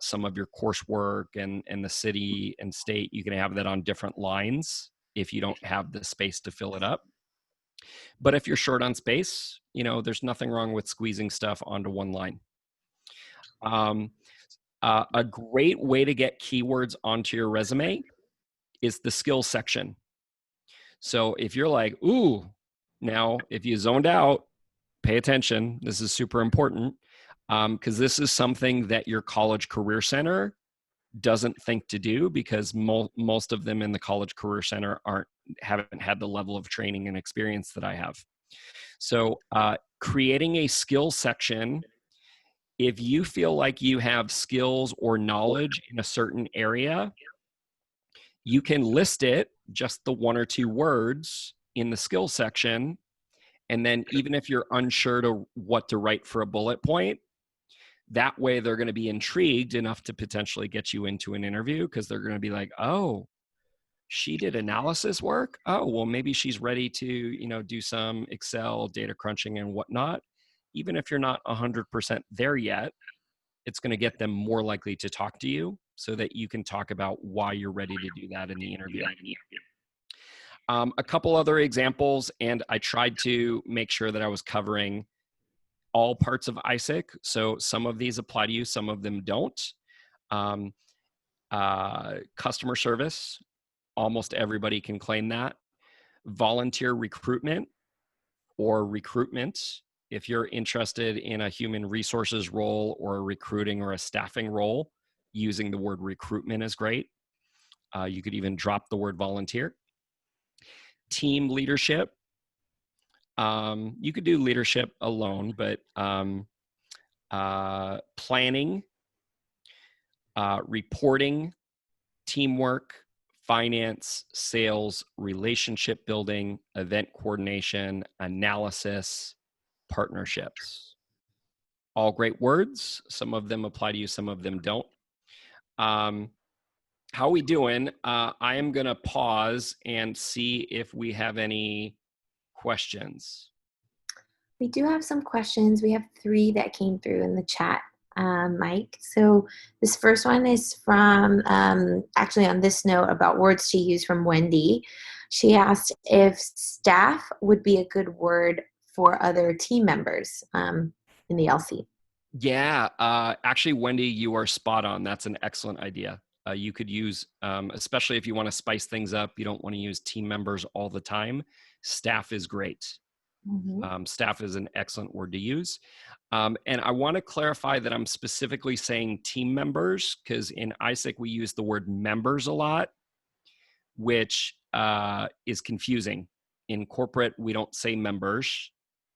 some of your coursework and the city and state, you can have that on different lines if you don't have the space to fill it up. But if you're short on space, there's nothing wrong with squeezing stuff onto one line. A great way to get keywords onto your resume is the skills section. So if you're like, ooh, now if you zoned out, pay attention. This is super important, because this is something that your college career center doesn't think to do, because most of them in the college career center haven't had the level of training and experience that I have. So creating a skills section, if you feel like you have skills or knowledge in a certain area, you can list it, just the one or two words in the skills section. And then even if you're unsure to what to write for a bullet point, that way they're going to be intrigued enough to potentially get you into an interview, because they're going to be like, oh, she did analysis work. Oh, well, maybe she's ready to, do some Excel data crunching and whatnot. Even if you're not 100% there yet, it's going to get them more likely to talk to you, so that you can talk about why you're ready to do that in the interview. A couple other examples, and I tried to make sure that I was covering all parts of Aiesec. So some of these apply to you, some of them don't. Customer service, almost everybody can claim that. Volunteer recruitment or recruitment, if you're interested in a human resources role or a recruiting or a staffing role, using the word recruitment is great. You could even drop the word volunteer. Team leadership. You could do leadership alone, but planning, reporting, teamwork, finance, sales, relationship building, event coordination, analysis, partnerships. All great words. Some of them apply to you, some of them don't. How are we doing? I am going to pause and see if we have any questions? We do have some questions. We have 3 that came through in the chat, Mike. So this first one is from, actually on this note about words to use, from Wendy. She asked if staff would be a good word for other team members in the LC. Yeah, actually, Wendy, you are spot on. That's an excellent idea. You could use, especially if you want to spice things up, you don't want to use team members all the time. Staff is great. Mm-hmm. Staff is an excellent word to use. And I want to clarify that I'm specifically saying team members, because in Aiesec we use the word members a lot, which is confusing. In corporate, we don't say members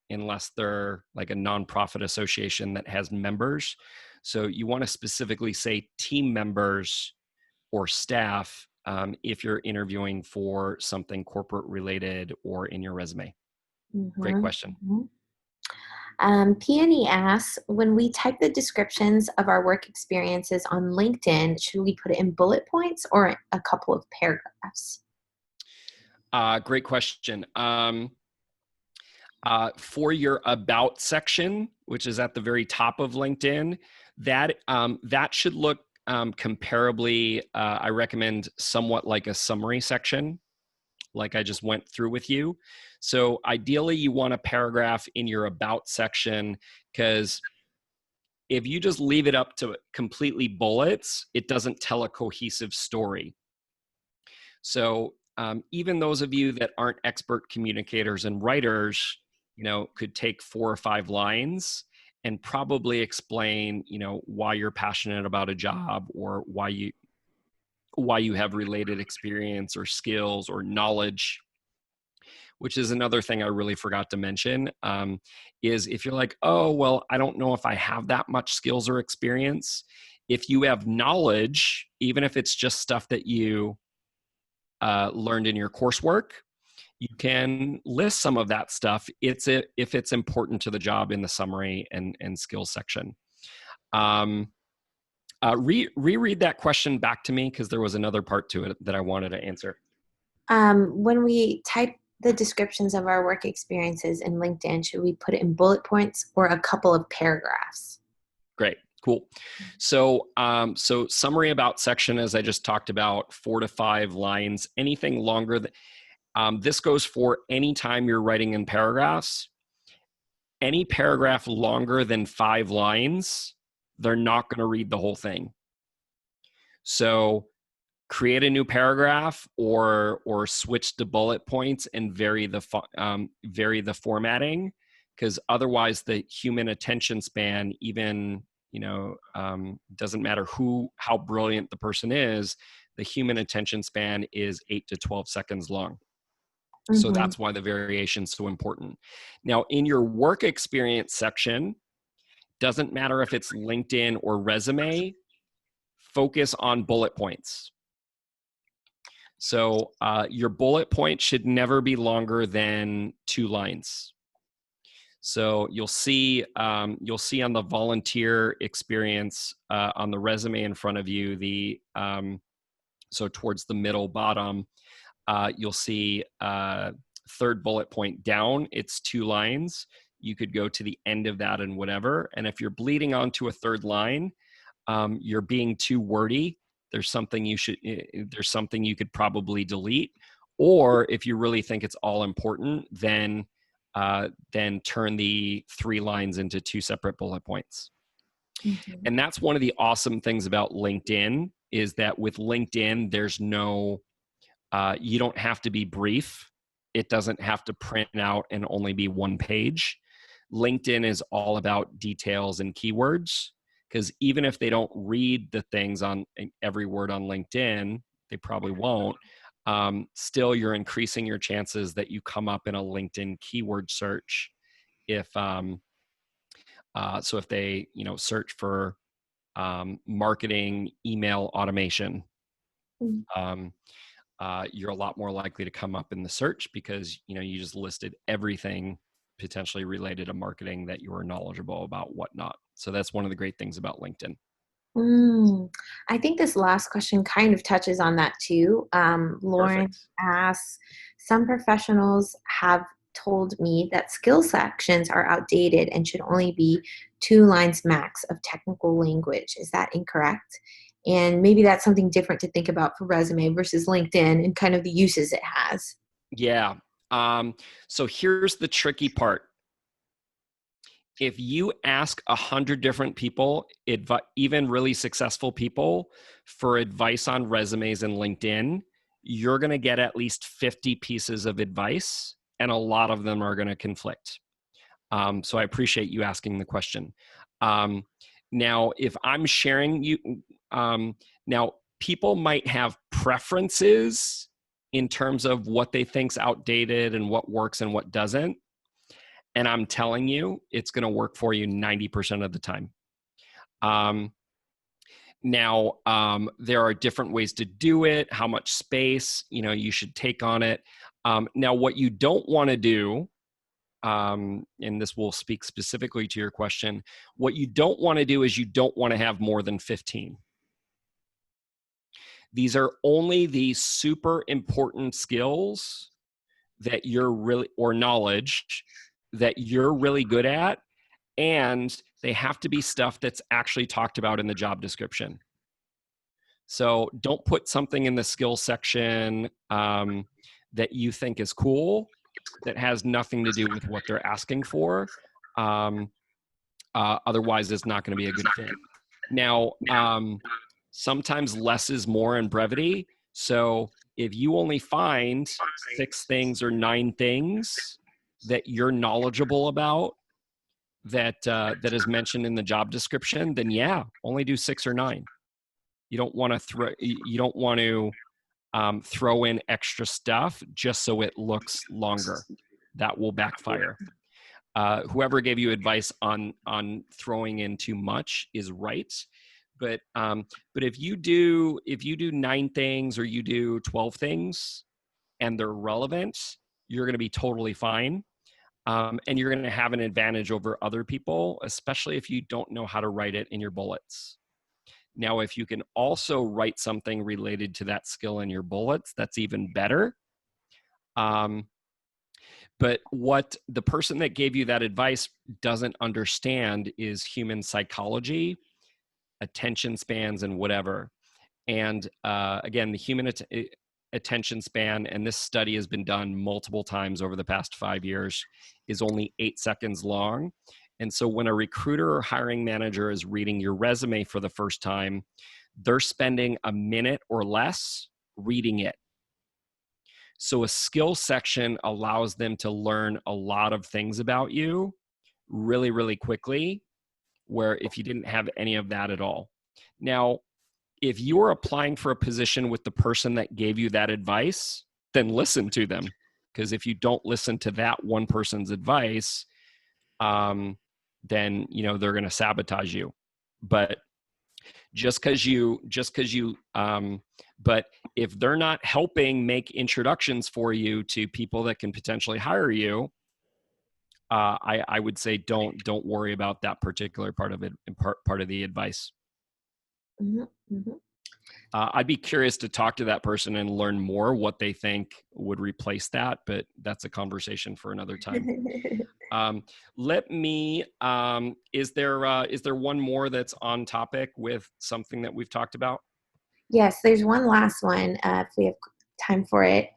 unless they're like a nonprofit association that has members. So you want to specifically say team members or staff if you're interviewing for something corporate related or in your resume. Mm-hmm. Great question. Peony asks, when we type the descriptions of our work experiences on LinkedIn, should we put it in bullet points or a couple of paragraphs? Great question. For your about section, which is at the very top of LinkedIn, that should look comparably, I recommend somewhat like a summary section, like I just went through with you. So ideally you want a paragraph in your about section, because if you just leave it up to completely bullets, it doesn't tell a cohesive story. So even those of you that aren't expert communicators and writers, could take 4 or 5 lines and probably explain, why you're passionate about a job, or why you have related experience or skills or knowledge. Which is another thing I really forgot to mention, is if you're like, oh, well, I don't know if I have that much skills or experience. If you have knowledge, even if it's just stuff that you learned in your coursework, you can list some of that stuff if it's important to the job in the summary and skills section. Reread that question back to me, because there was another part to it that I wanted to answer. When we type the descriptions of our work experiences in LinkedIn, should we put it in bullet points or a couple of paragraphs? Great. Cool. So summary about section, as I just talked about, 4 to 5 lines. Anything longer than this goes for any time you're writing in paragraphs. Any paragraph longer than 5 lines, they're not going to read the whole thing. So create a new paragraph or switch to bullet points and vary the formatting, because otherwise the human attention span, even doesn't matter how brilliant the person is, the human attention span is 8 to 12 seconds long. Mm-hmm. So that's why the variation is so important. Now, in your work experience section, doesn't matter if it's LinkedIn or resume, focus on bullet points. So your bullet point should never be longer than 2 lines. So you'll see on the volunteer experience on the resume in front of you, so towards the middle bottom, you'll see 3rd bullet point down. It's 2 lines. You could go to the end of that and whatever. And if you're bleeding onto a 3rd line, you're being too wordy. There's something you could probably delete. Or if you really think it's all important, then turn the 3 lines into 2 separate bullet points. Mm-hmm. And that's one of the awesome things about LinkedIn, is that with LinkedIn, there's no, you don't have to be brief. It doesn't have to print out and only be 1 page. LinkedIn is all about details and keywords, because even if they don't read the things on every word on LinkedIn, they probably won't. Still, you're increasing your chances that you come up in a LinkedIn keyword search. If if they search for marketing email automation, you're a lot more likely to come up in the search, because you just listed everything potentially related to marketing that you are knowledgeable about, whatnot. So that's one of the great things about LinkedIn. I think this last question kind of touches on that too. Lauren asks, some professionals have told me that skill sections are outdated and should only be 2 lines max of technical language. Is that incorrect? And maybe that's something different to think about for resume versus LinkedIn and kind of the uses it has. Yeah. So here's the tricky part. If you ask 100 different people, even really successful people, for advice on resumes and LinkedIn, you're going to get at least 50 pieces of advice, and a lot of them are going to conflict. So I appreciate you asking the question. Now, if I'm sharing you, now people might have preferences in terms of what they think's outdated and what works and what doesn't. And I'm telling you, it's going to work for you 90% of the time. There are different ways to do it, how much space, you should take on it. Now, what you don't want to do, and this will speak specifically to your question, what you don't want to do is you don't want to have more than 15. These are only the super important skills that you're really, or knowledge that you're really good at, and they have to be stuff that's actually talked about in the job description. So don't put something in the skill section that you think is cool that has nothing to do with what they're asking for. Otherwise, it's not going to be a good fit. Now, sometimes less is more in brevity. So if you only find 6 things or 9 things that you're knowledgeable about that is mentioned in the job description, then yeah, only do 6 or 9. You don't want to throw in extra stuff just so it looks longer. That will backfire. Whoever gave you advice on throwing in too much is right. But if you do 9 things or you do 12 things and they're relevant, you're going to be totally fine. And you're going to have an advantage over other people, especially if you don't know how to write it in your bullets. Now, if you can also write something related to that skill in your bullets, that's even better. But what the person that gave you that advice doesn't understand is human psychology, attention spans, and whatever. And again, the human attention span, and this study has been done multiple times over the past 5 years, is only 8 seconds long. And so when a recruiter or hiring manager is reading your resume for the first time, they're spending a minute or less reading it. So a skill section allows them to learn a lot of things about you really, really quickly, where if you didn't have any of that at all. Now, if you're applying for a position with the person that gave you that advice, then listen to them. Because if you don't listen to that one person's advice, then they're going to sabotage you. But but if they're not helping make introductions for you to people that can potentially hire you, I would say don't worry about that particular part of it, part of the advice. Mm-hmm. Mm-hmm. I'd be curious to talk to that person and learn more what they think would replace that, but that's a conversation for another time. Is there one more that's on topic with something that we've talked about? Yes, there's one last one if we have time for it.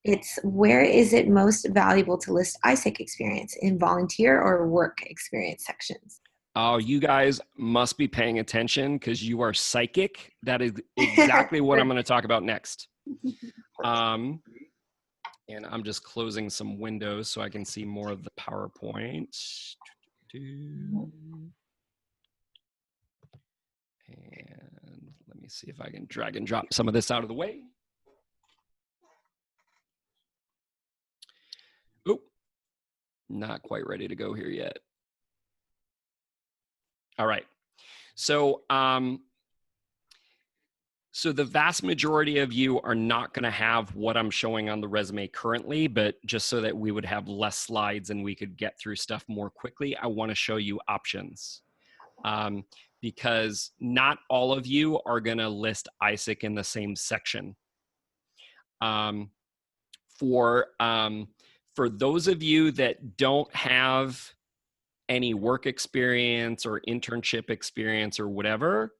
It's, where is it most valuable to list Aiesec experience, in volunteer or work experience sections? Oh, you guys must be paying attention because you are psychic. That is exactly what I'm going to talk about next. And I'm just closing some windows so I can see more of the PowerPoint. And let me see if I can drag and drop some of this out of the way. Oh, not quite ready to go here yet. All right. So, so the vast majority of you are not going to have what I'm showing on the resume currently, but just so that we would have less slides and we could get through stuff more quickly, I want to show you options. Because not all of you are going to list Aiesec in the same section. for those of you that don't have any work experience or internship experience or whatever,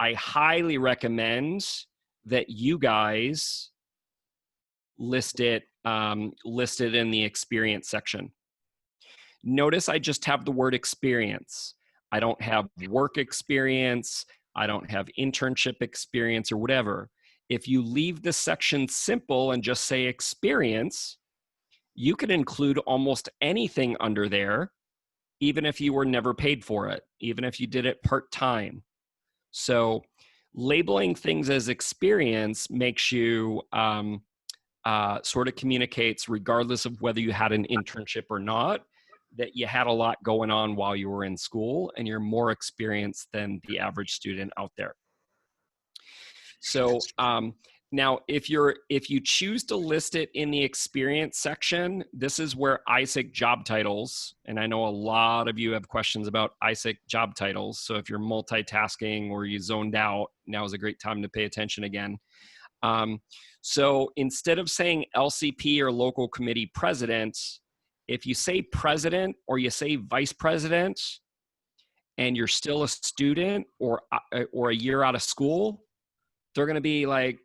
I highly recommend that you guys list it in the experience section. Notice I just have the word experience. I don't have work experience. I don't have internship experience or whatever. If you leave this section simple and just say experience, you can include almost anything under there, even if you were never paid for it, even if you did it part-time. So labeling things as experience makes you sort of communicates, regardless of whether you had an internship or not, that you had a lot going on while you were in school and you're more experienced than the average student out there. So now if you choose to list it in the experience section, this is where Aiesec job titles, and I know a lot of you have questions about Aiesec job titles. So if you're multitasking or you zoned out, now is a great time to pay attention again. So instead of saying LCP or local committee president, if you say president or you say vice president and you're still a student or a year out of school, they're going to be like,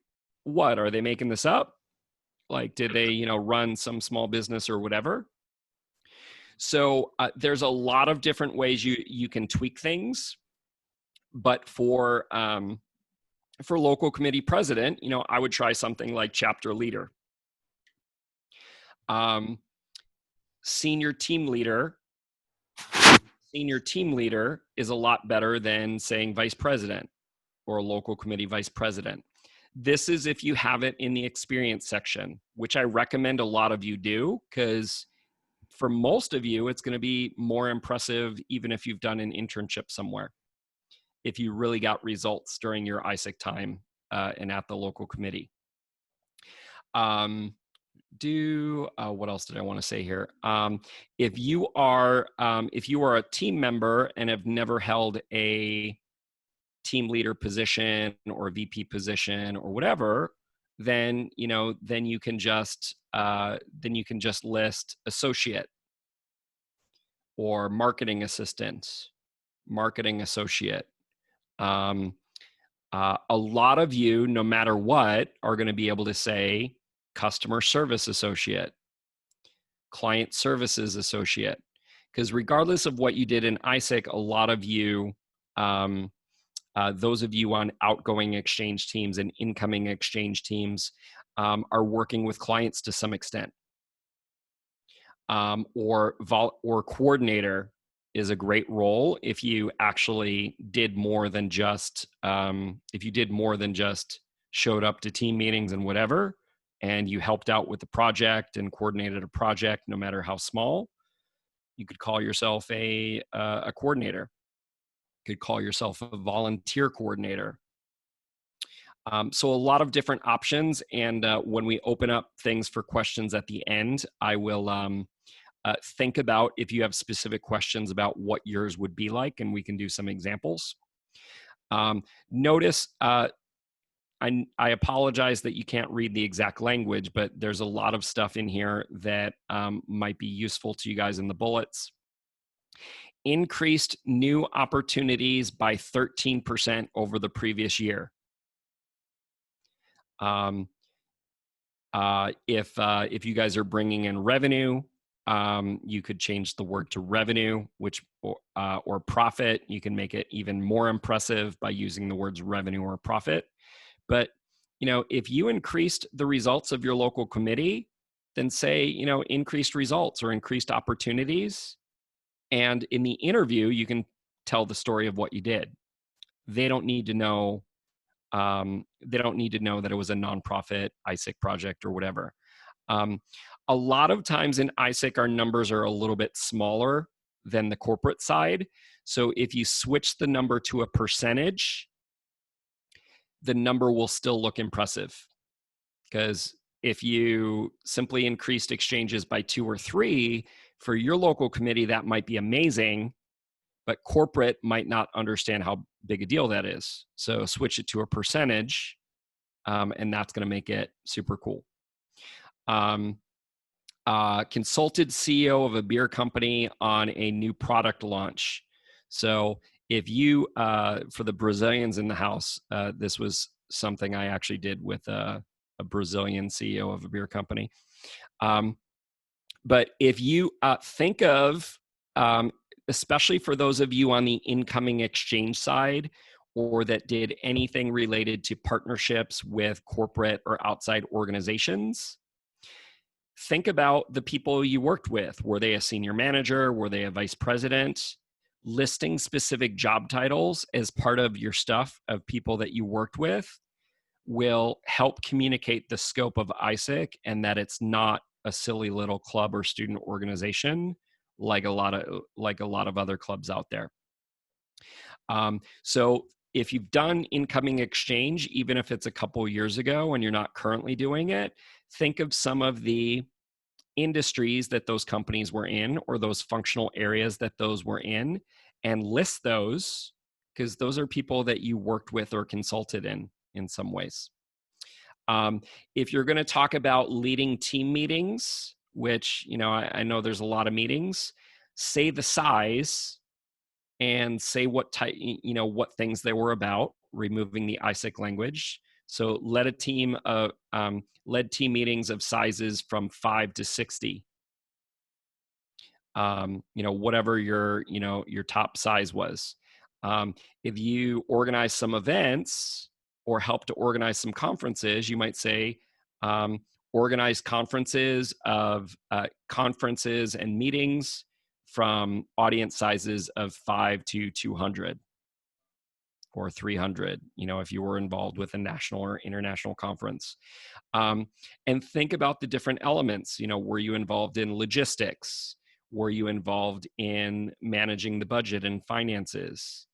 what, are they making this up? Like, did they, run some small business or whatever? So there's a lot of different ways you can tweak things, but for local committee president, I would try something like chapter leader. Senior team leader is a lot better than saying vice president or local committee vice president. This is if you have it in the experience section, which I recommend a lot of you do, because for most of you, it's going to be more impressive even if you've done an internship somewhere, if you really got results during your Aiesec time and at the local committee. What else did I want to say here? If you are a team member and have never held a team leader position or a VP position or whatever, then you can just list associate or marketing assistant, marketing associate. A lot of you, no matter what, are going to be able to say customer service associate, client services associate, because regardless of what you did in Aiesec, a lot of you, those of you on outgoing exchange teams and incoming exchange teams, are working with clients to some extent. Or coordinator is a great role if you actually did more than just showed up to team meetings and whatever, and you helped out with the project and coordinated a project, no matter how small. You could call yourself a coordinator. You could call yourself a volunteer coordinator. So a lot of different options, and when we open up things for questions at the end, I will think about if you have specific questions about what yours would be like, and we can do some examples. Notice, I apologize that you can't read the exact language, but there's a lot of stuff in here that might be useful to you guys in the bullets. Increased new opportunities by 13% over the previous year. If you guys are bringing in revenue, you could change the word to revenue, or profit. You can make it even more impressive by using the words revenue or profit. But if you increased the results of your local committee, then say increased results or increased opportunities. And in the interview, you can tell the story of what you did. They don't need to know. They don't need to know that it was a nonprofit Aiesec project or whatever. A lot of times in Aiesec, our numbers are a little bit smaller than the corporate side. So if you switch the number to a percentage, the number will still look impressive. Because if you simply increased exchanges by 2 or 3, for your local committee, that might be amazing, but corporate might not understand how big a deal that is. So switch it to a percentage, and that's going to make it super cool. Consulted CEO of a beer company on a new product launch. So if you, for the Brazilians in the house, this was something I actually did with a Brazilian CEO of a beer company. But if you think of, especially for those of you on the incoming exchange side, or that did anything related to partnerships with corporate or outside organizations, think about the people you worked with. Were they a senior manager? Were they a vice president? Listing specific job titles as part of your stuff of people that you worked with will help communicate the scope of Aiesec, and that it's not a silly little club or student organization like a lot of other clubs out there. So if you've done incoming exchange, even if it's a couple years ago and you're not currently doing it, think of some of the industries that those companies were in, or those functional areas that those were in, and list those, because those are people that you worked with or consulted in some ways. If you're going to talk about leading team meetings, which, I know there's a lot of meetings, say the size and say what type, what things they were about, removing the Aiesec language. So led team meetings of sizes from 5 to 60. Whatever your top size was. If you organize some events or help to organize some conferences, you might say, organize conferences and meetings from audience sizes of 5 to 200 or 300, if you were involved with a national or international conference. And think about the different elements. Were you involved in logistics? Were you involved in managing the budget and finances?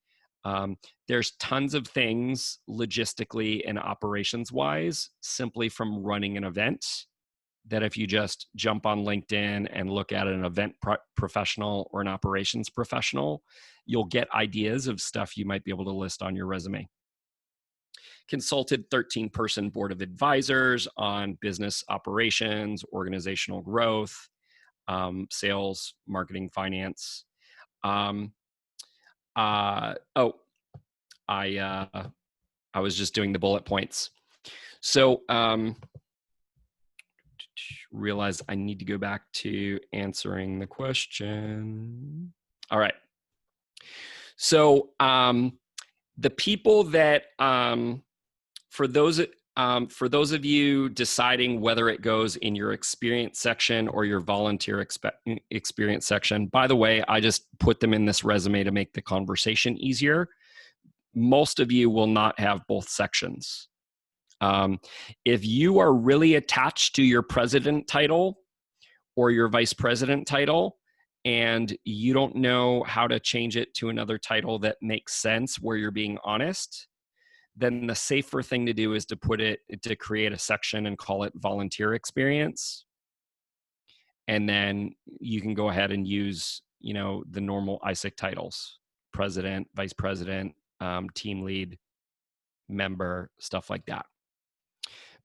There's tons of things logistically and operations wise, simply from running an event, that if you just jump on LinkedIn and look at an event professional or an operations professional, you'll get ideas of stuff you might be able to list on your resume. Consulted 13-person board of advisors on business operations, organizational growth, sales, marketing, finance. I was just doing the bullet points. So realize I need to go back to answering the question. All right. So the people that, for those of you deciding whether it goes in your experience section or your volunteer experience section, by the way, I just put them in this resume to make the conversation easier. Most of you will not have both sections. If you are really attached to your president title or your vice president title, and you don't know how to change it to another title that makes sense where you're being honest, then the safer thing to do is to create a section and call it volunteer experience. And then you can go ahead and use, the normal Aiesec titles: president, vice president, team lead, member, stuff like that.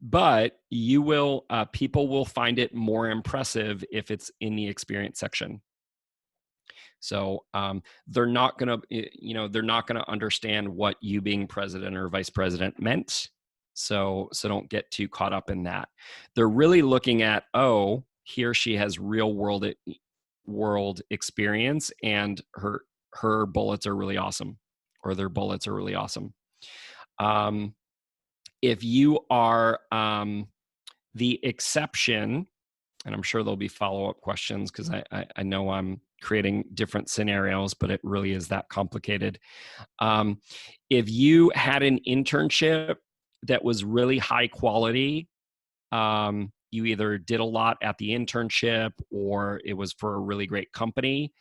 But people will find it more impressive if it's in the experience section. So they're not gonna understand what you being president or vice president meant. So don't get too caught up in that. They're really looking at, oh, he or she has real world experience, and her bullets are really awesome, or their bullets are really awesome. If you are the exception, and I'm sure there'll be follow-up questions because I know I'm creating different scenarios, but it really is that complicated. If you had an internship that was really high quality, you either did a lot at the internship or it was for a really great company,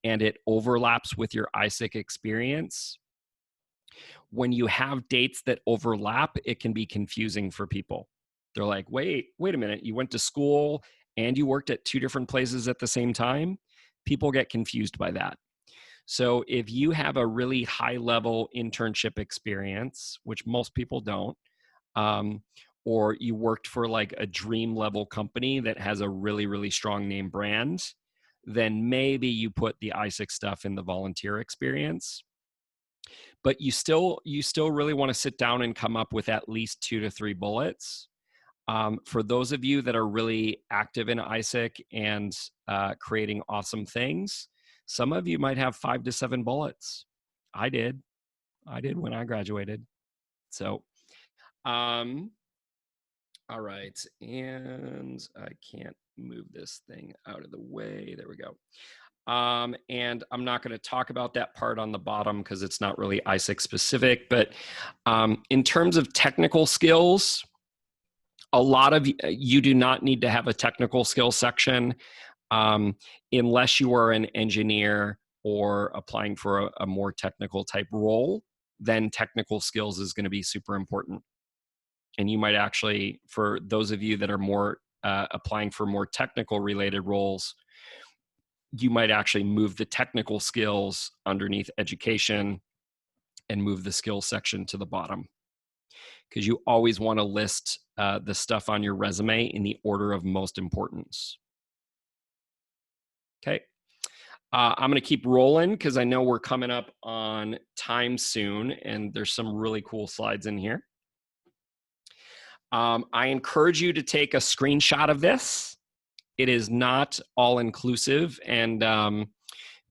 and it overlaps with your Aiesec experience, when you have dates that overlap, it can be confusing for people. They're like, wait a minute, you went to school and you worked at 2 different places at the same time? People get confused by that. So if you have a really high level internship experience, which most people don't, or you worked for like a dream level company that has a really, really strong name brand, then maybe you put the Aiesec stuff in the volunteer experience. But you still really want to sit down and come up with at least 2 to 3 bullets. For those of you that are really active in Aiesec and creating awesome things, some of you might have 5 to 7 bullets. I did when I graduated. So, all right, and I can't move this thing out of the way. There we go. And I'm not going to talk about that part on the bottom because it's not really Aiesec specific, but in terms of technical skills, a lot of you do not need to have a technical skills section unless you are an engineer or applying for a more technical type role. Then technical skills is going to be super important. And you might actually, for those of you that are more applying for more technical related roles, you might actually move the technical skills underneath education and move the skills section to the bottom, because you always want to list the stuff on your resume in the order of most importance. Okay. I'm going to keep rolling because I know we're coming up on time soon, and there's some really cool slides in here. I encourage you to take a screenshot of this. It is not all inclusive, and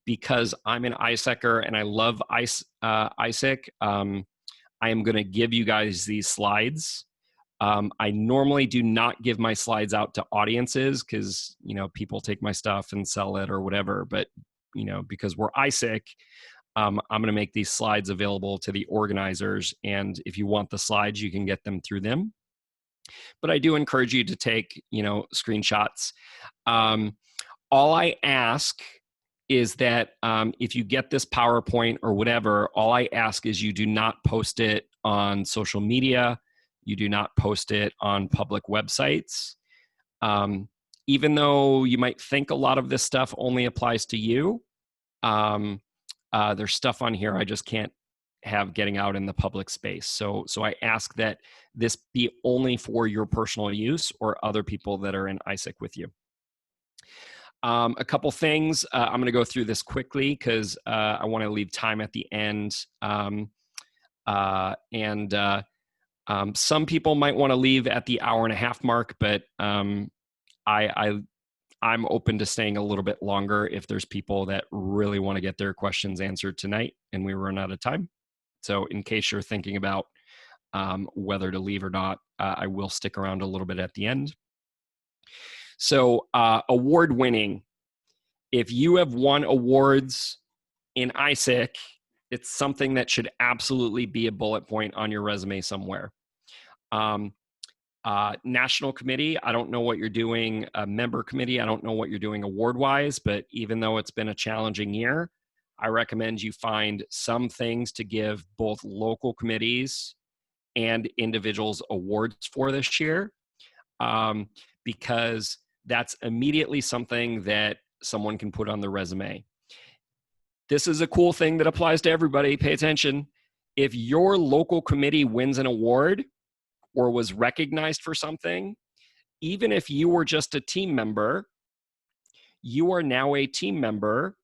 because I'm an Aiesec and I love Aiesec, I am going to give you guys these slides. I normally do not give my slides out to audiences because, you know, people take my stuff and sell it or whatever. But, you know, because we're Aiesec, I'm going to make these slides available to the organizers. And if you want the slides, you can get them through them. But I do encourage you to take, you know, screenshots. All I ask is that if you get this PowerPoint or whatever, all I ask is you do not post it on social media. You do not post it on public websites. Even though you might think a lot of this stuff only applies to you, there's stuff on here I just can't have getting out in the public space. So I ask that this be only for your personal use or other people that are in Aiesec with you. A couple things. I'm going to go through this quickly because I want to leave time at the end. Some people might want to leave at the hour-and-a-half mark, but I'm open to staying a little bit longer if there's people that really want to get their questions answered tonight and we run out of time. So in case you're thinking about whether to leave or not, I will stick around a little bit at the end. So award winning. If you have won awards in Aiesec, it's something that should absolutely be a bullet point on your resume somewhere. National committee, I don't know what you're doing. A member committee, I don't know what you're doing award-wise, but even though it's been a challenging year, I recommend you find some things to give both local committees and individuals awards for this year, because that's immediately something that someone can put on their resume. This is a cool thing that applies to everybody. Pay attention. If your local committee wins an award or was recognized for something, even if you were just a team member, you are now a team member.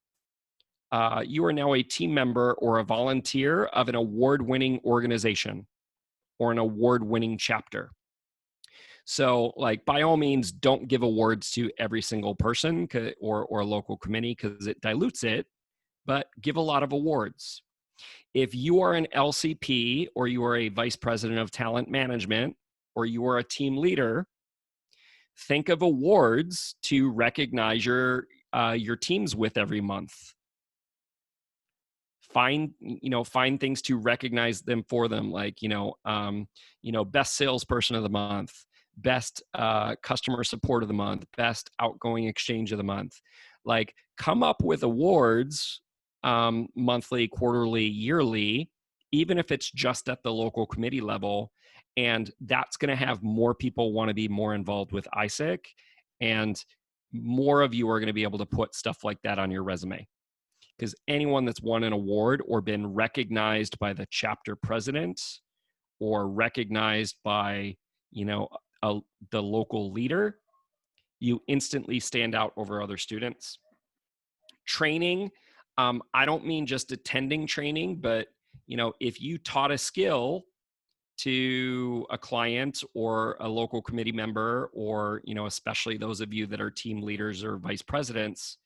You are now a team member or a volunteer of an award-winning organization or an award-winning chapter. So, like, by all means, don't give awards to every single person or local committee because it dilutes it, but give a lot of awards. If you are an LCP or you are a vice president of talent management or you are a team leader, think of awards to recognize your teams with every month. Find things to recognize them for them, like, best salesperson of the month, best customer support of the month, best outgoing exchange of the month. Like, come up with awards monthly, quarterly, yearly, even if it's just at the local committee level. And that's going to have more people want to be more involved with Aiesec, and more of you are going to be able to put stuff like that on your resume. Because anyone that's won an award or been recognized by the chapter president or recognized by you know, the local leader, you instantly stand out over other students. Training, I don't mean just attending training, but you know, if you taught a skill to a client or a local committee member, or you know, especially those of you that are team leaders or vice presidents,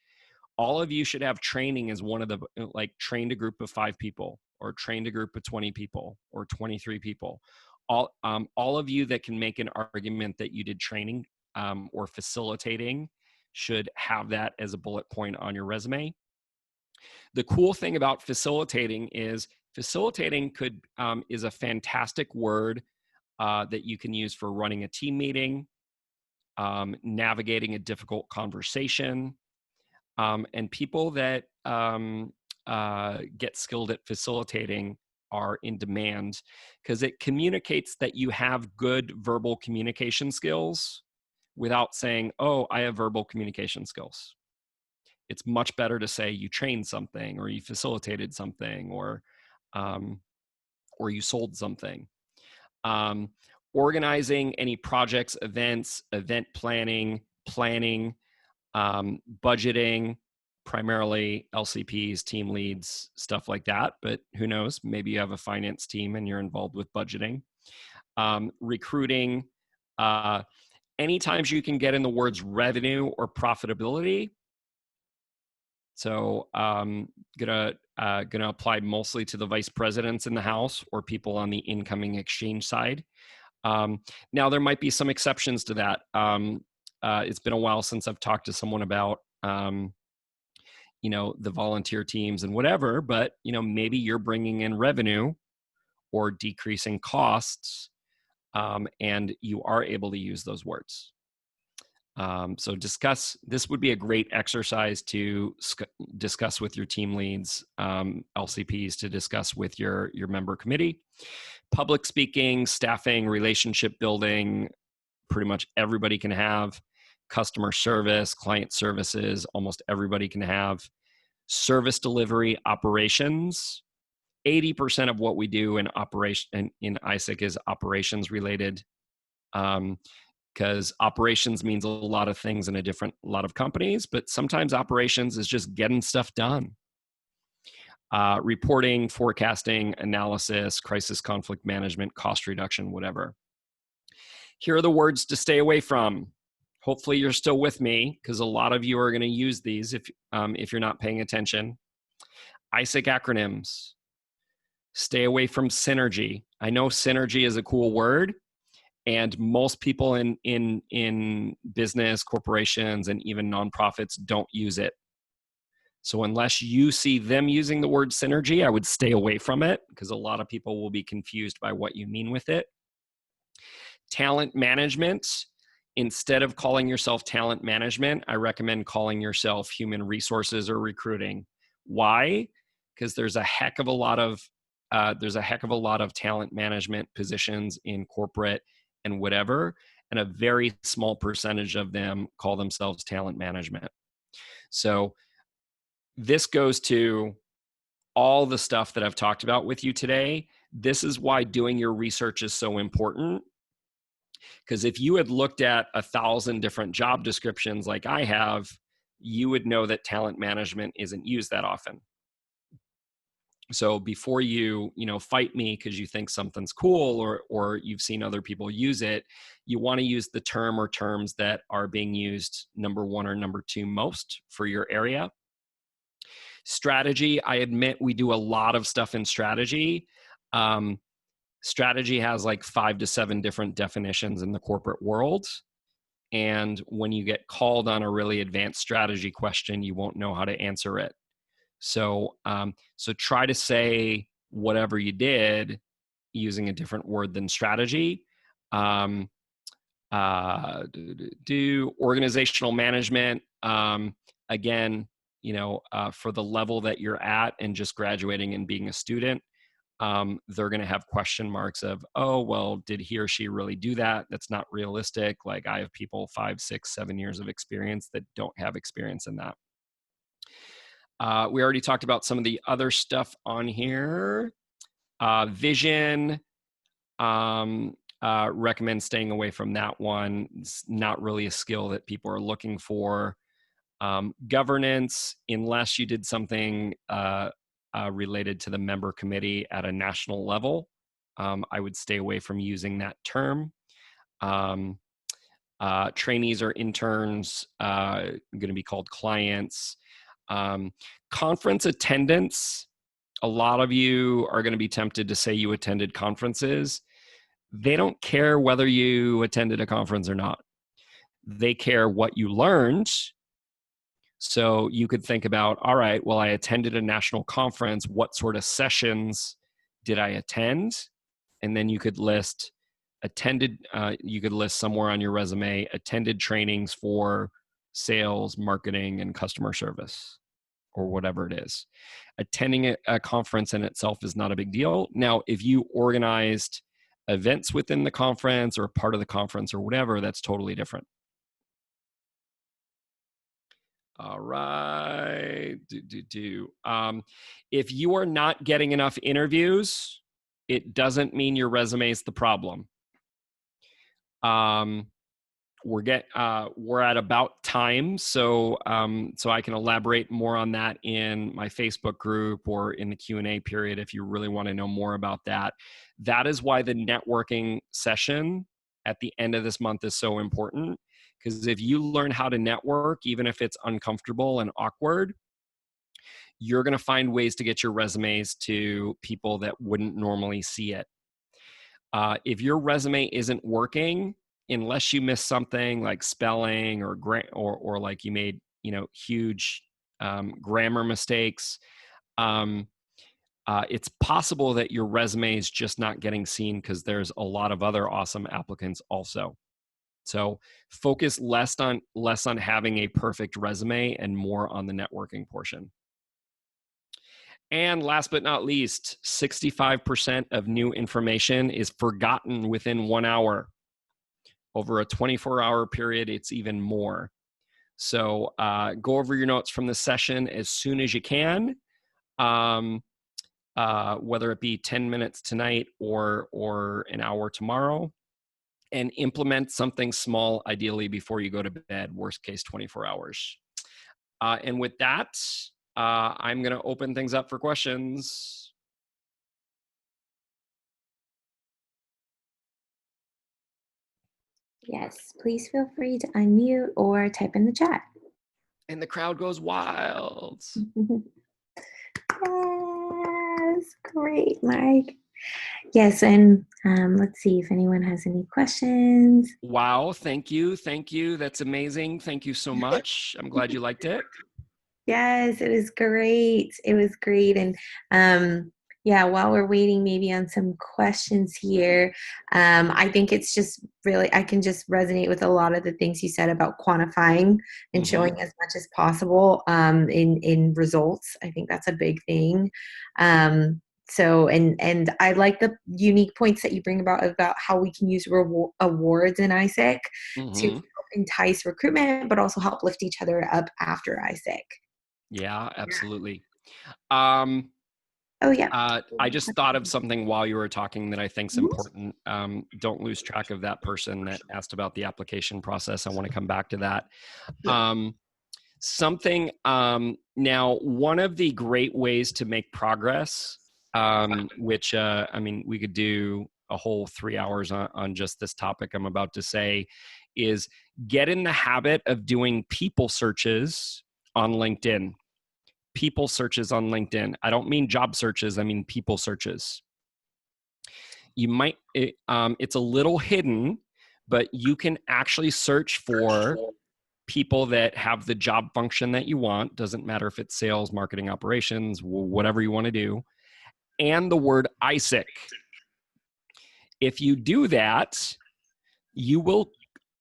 all of you should have training as one of the, like, trained a group of 5 people, or trained a group of 20 people, or 23 people. All of you that can make an argument that you did training or facilitating should have that as a bullet point on your resume. The cool thing about facilitating is is a fantastic word that you can use for running a team meeting, navigating a difficult conversation, and people that get skilled at facilitating are in demand because it communicates that you have good verbal communication skills without saying, oh, I have verbal communication skills. It's much better to say you trained something, or you facilitated something, or you sold something. Organizing any projects, events, event planning, budgeting, primarily LCPs, team leads, stuff like that. But who knows? Maybe you have a finance team and you're involved with budgeting. Recruiting. Any times you can get in the words revenue or profitability. So gonna apply mostly to the vice presidents in the house or people on the incoming exchange side. Now there might be some exceptions to that. It's been a while since I've talked to someone about you know, the volunteer teams and whatever, but you know, maybe you're bringing in revenue or decreasing costs, and you are able to use those words. So this would be a great exercise to discuss with your team leads, LCPs, to discuss with your member committee. Public speaking, staffing, relationship building, pretty much everybody can have. Customer service, client services, almost everybody can have. Service delivery, operations. 80% of what we do in Aiesec is operations related. Because operations means a lot of things in a lot of companies, but sometimes operations is just getting stuff done. Reporting, forecasting, analysis, crisis conflict management, cost reduction, whatever. Here are the words to stay away from. Hopefully you're still with me, because a lot of you are going to use these if you're not paying attention. Aiesec acronyms. Stay away from synergy. I know synergy is a cool word, and most people in business, corporations, and even nonprofits don't use it. So unless you see them using the word synergy, I would stay away from it, because a lot of people will be confused by what you mean with it. Talent management. Instead of calling yourself talent management, I recommend calling yourself human resources or recruiting. Why? Because there's a heck of a lot of talent management positions in corporate and whatever, and a very small percentage of them call themselves talent management. So this goes to all the stuff that I've talked about with you today. This is why doing your research is so important. Because if you had looked at 1,000 different job descriptions like I have, you would know that talent management isn't used that often. So before you fight me because you think something's cool, or you've seen other people use it, you want to use the term or terms that are being used number 1 or number 2 most for your area. Strategy, I admit we do a lot of stuff in strategy. Strategy has like 5 to 7 different definitions in the corporate world. And when you get called on a really advanced strategy question, you won't know how to answer it. So try to say whatever you did using a different word than strategy. Do organizational management. Again, for the level that you're at and just graduating and being a student, they're going to have question marks of, oh, well, did he or she really do that? That's not realistic. Like, I have people 5, 6, 7 years of experience that don't have experience in that. We already talked about some of the other stuff on here. Vision. recommend staying away from that one. It's not really a skill that people are looking for. Governance, unless you did something related to the member committee at a national level, I would stay away from using that term. Trainees or interns going to be called clients. Conference attendance, a lot of you are going to be tempted to say you attended conferences. They don't care whether you attended a conference or not. They care what you learned. So you could think about, all right, well, I attended a national conference. What sort of sessions did I attend? And then you could list you could list somewhere on your resume, attended trainings for sales, marketing, and customer service, or whatever it is. Attending a conference in itself is not a big deal. Now, if you organized events within the conference or part of the conference or whatever, that's totally different. All right. If you are not getting enough interviews, it doesn't mean your resume is the problem. We're at about time, so I can elaborate more on that in my Facebook group or in the Q&A period if you really want to know more about that. That is why the networking session at the end of this month is so important, because if you learn how to network, even if it's uncomfortable and awkward, you're going to find ways to get your resumes to people that wouldn't normally see it. If your resume isn't working, unless you miss something like spelling or like you made huge grammar mistakes, it's possible that your resume is just not getting seen because there's a lot of other awesome applicants also. So focus less on having a perfect resume and more on the networking portion. And last but not least, 65% of new information is forgotten within 1 hour. Over a 24-hour period, it's even more. So go over your notes from the session as soon as you can, whether it be 10 minutes tonight or an hour tomorrow, and implement something small, ideally before you go to bed, worst case 24 hours. And with that, I'm going to open things up for questions. Yes, please feel free to unmute or type in the chat. And the crowd goes wild. Yes, great, Mike. Yes, and let's see if anyone has any questions. Wow, thank you. That's amazing. Thank you so much. I'm glad you liked it. Yes, it was great. It was great. And yeah, while we're waiting maybe on some questions here, I think it's just really, I can just resonate with a lot of the things you said about quantifying and showing as much as possible in results. I think that's a big thing. So, and I like the unique points that you bring about how we can use awards in Aiesec to help entice recruitment, but also help lift each other up after Aiesec. Yeah, absolutely. Oh, yeah. I just thought of something while you were talking that I think is important. Don't lose track of that person that asked about the application process. I want to come back to that. Now, one of the great ways to make progress, which, I mean, we could do a whole 3 hours on just this topic I'm about to say, is get in the habit of doing people searches on LinkedIn. People searches on LinkedIn. I don't mean job searches. I mean people searches. You might, it's a little hidden, but you can actually search for people that have the job function that you want. Doesn't matter if it's sales, marketing, operations, whatever you want to do. And the word Aiesec. If you do that, you will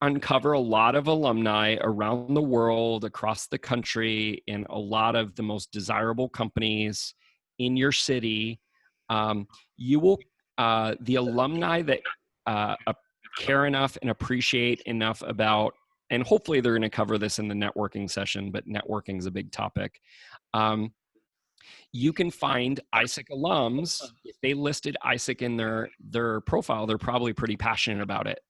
uncover a lot of alumni around the world, across the country, in a lot of the most desirable companies in your city. You will, the alumni that care enough and appreciate enough about, and hopefully they're going to cover this in the networking session, but networking is a big topic. You can find Aiesec alums. If they listed Aiesec in their profile, they're probably pretty passionate about it.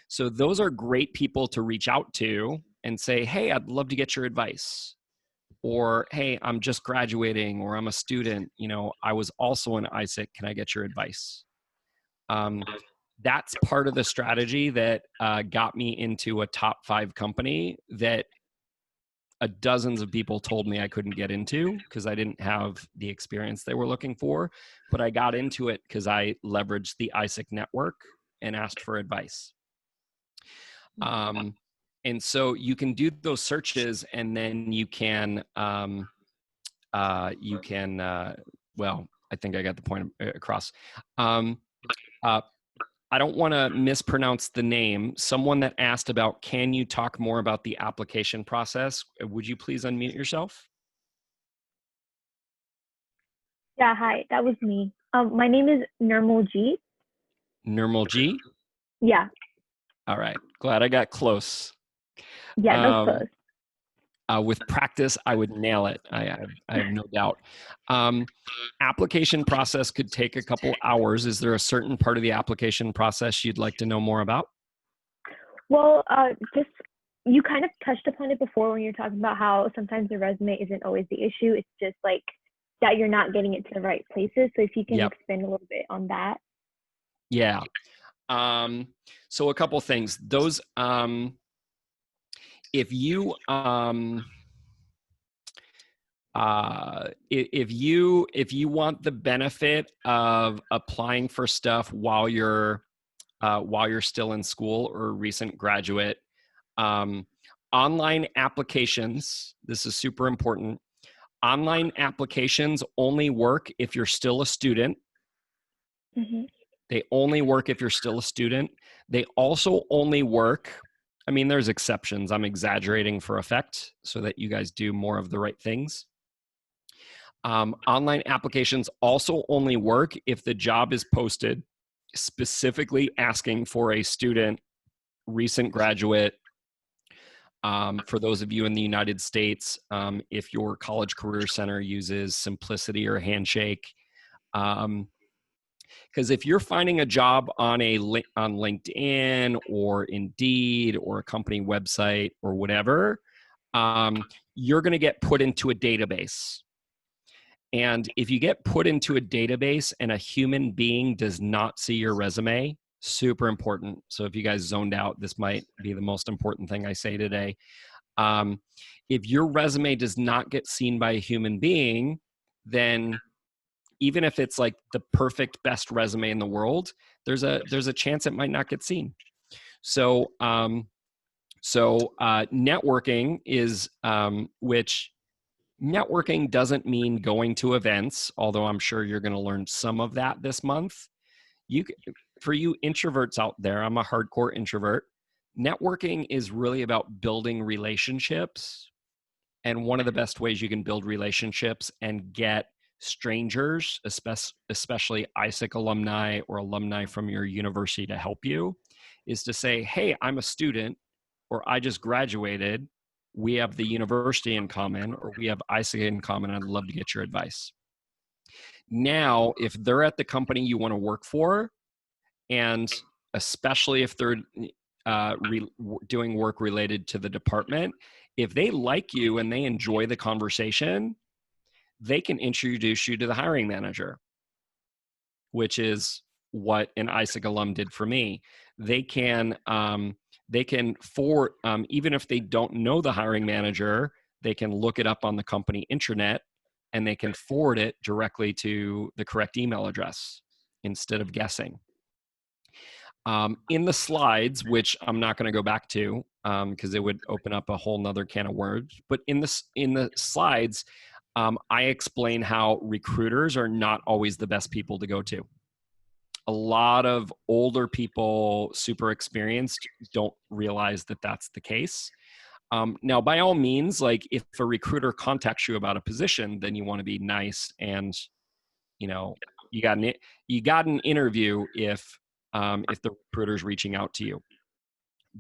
So those are great people to reach out to and say, hey, I'd love to get your advice. Or, hey, I'm just graduating, or I'm a student, I was also in Aiesec, can I get your advice? That's part of the strategy that got me into a top 5 company that dozens of people told me I couldn't get into because I didn't have the experience they were looking for. But I got into it because I leveraged the Aiesec network and asked for advice. And so you can do those searches, and then you can, well, I think I got the point across. I don't want to mispronounce the name. Someone that asked about, can you talk more about the application process? Would you please unmute yourself? Yeah, hi, that was me. My name is Nirmal G. Nirmal G? Yeah. All right. Glad I got close. Yeah, that's close. With practice, I would nail it. I have no doubt. Application process could take a couple hours. Is there a certain part of the application process you'd like to know more about? Well, just you kind of touched upon it before when you're talking about how sometimes the resume isn't always the issue. It's just like that you're not getting it to the right places. So if you can expand a little bit on that. Yeah. So a couple things. Those, if you want the benefit of applying for stuff while you're still in school or a recent graduate, online applications, this is super important. Online applications only work if you're still a student. Mm-hmm. They only work if you're still a student. They also only work, I mean, there's exceptions. I'm exaggerating for effect so that you guys do more of the right things. Online applications also only work if the job is posted specifically asking for a student, recent graduate. For those of you in the United States, if your college career center uses Simplicity or Handshake, because if you're finding a job on LinkedIn or Indeed or a company website or whatever, you're going to get put into a database. And if you get put into a database and a human being does not see your resume, super important. So if you guys zoned out, this might be the most important thing I say today. If your resume does not get seen by a human being, then even if it's like the perfect best resume in the world, there's a chance it might not get seen. So networking is which networking doesn't mean going to events, although I'm sure you're going to learn some of that this month. For you introverts out there, I'm a hardcore introvert. Networking is really about building relationships. And one of the best ways you can build relationships and get strangers, especially Aiesec alumni or alumni from your university to help you, is to say, hey, I'm a student, or I just graduated. We have the university in common, or we have Aiesec in common. I'd love to get your advice. Now, if they're at the company you want to work for, and especially if they're doing work related to the department, if they like you and they enjoy the conversation, they can introduce you to the hiring manager, which is what an Aiesec alum did for me. They can forward, even if they don't know the hiring manager, they can look it up on the company intranet and they can forward it directly to the correct email address instead of guessing. In the slides, which I'm not going to go back to because it would open up a whole nother can of worms, but in the slides, I explain how recruiters are not always the best people to go to. A lot of older people, super experienced, don't realize that that's the case. Now, by all means, like if a recruiter contacts you about a position, then you want to be nice and, you got an interview if the recruiter's reaching out to you.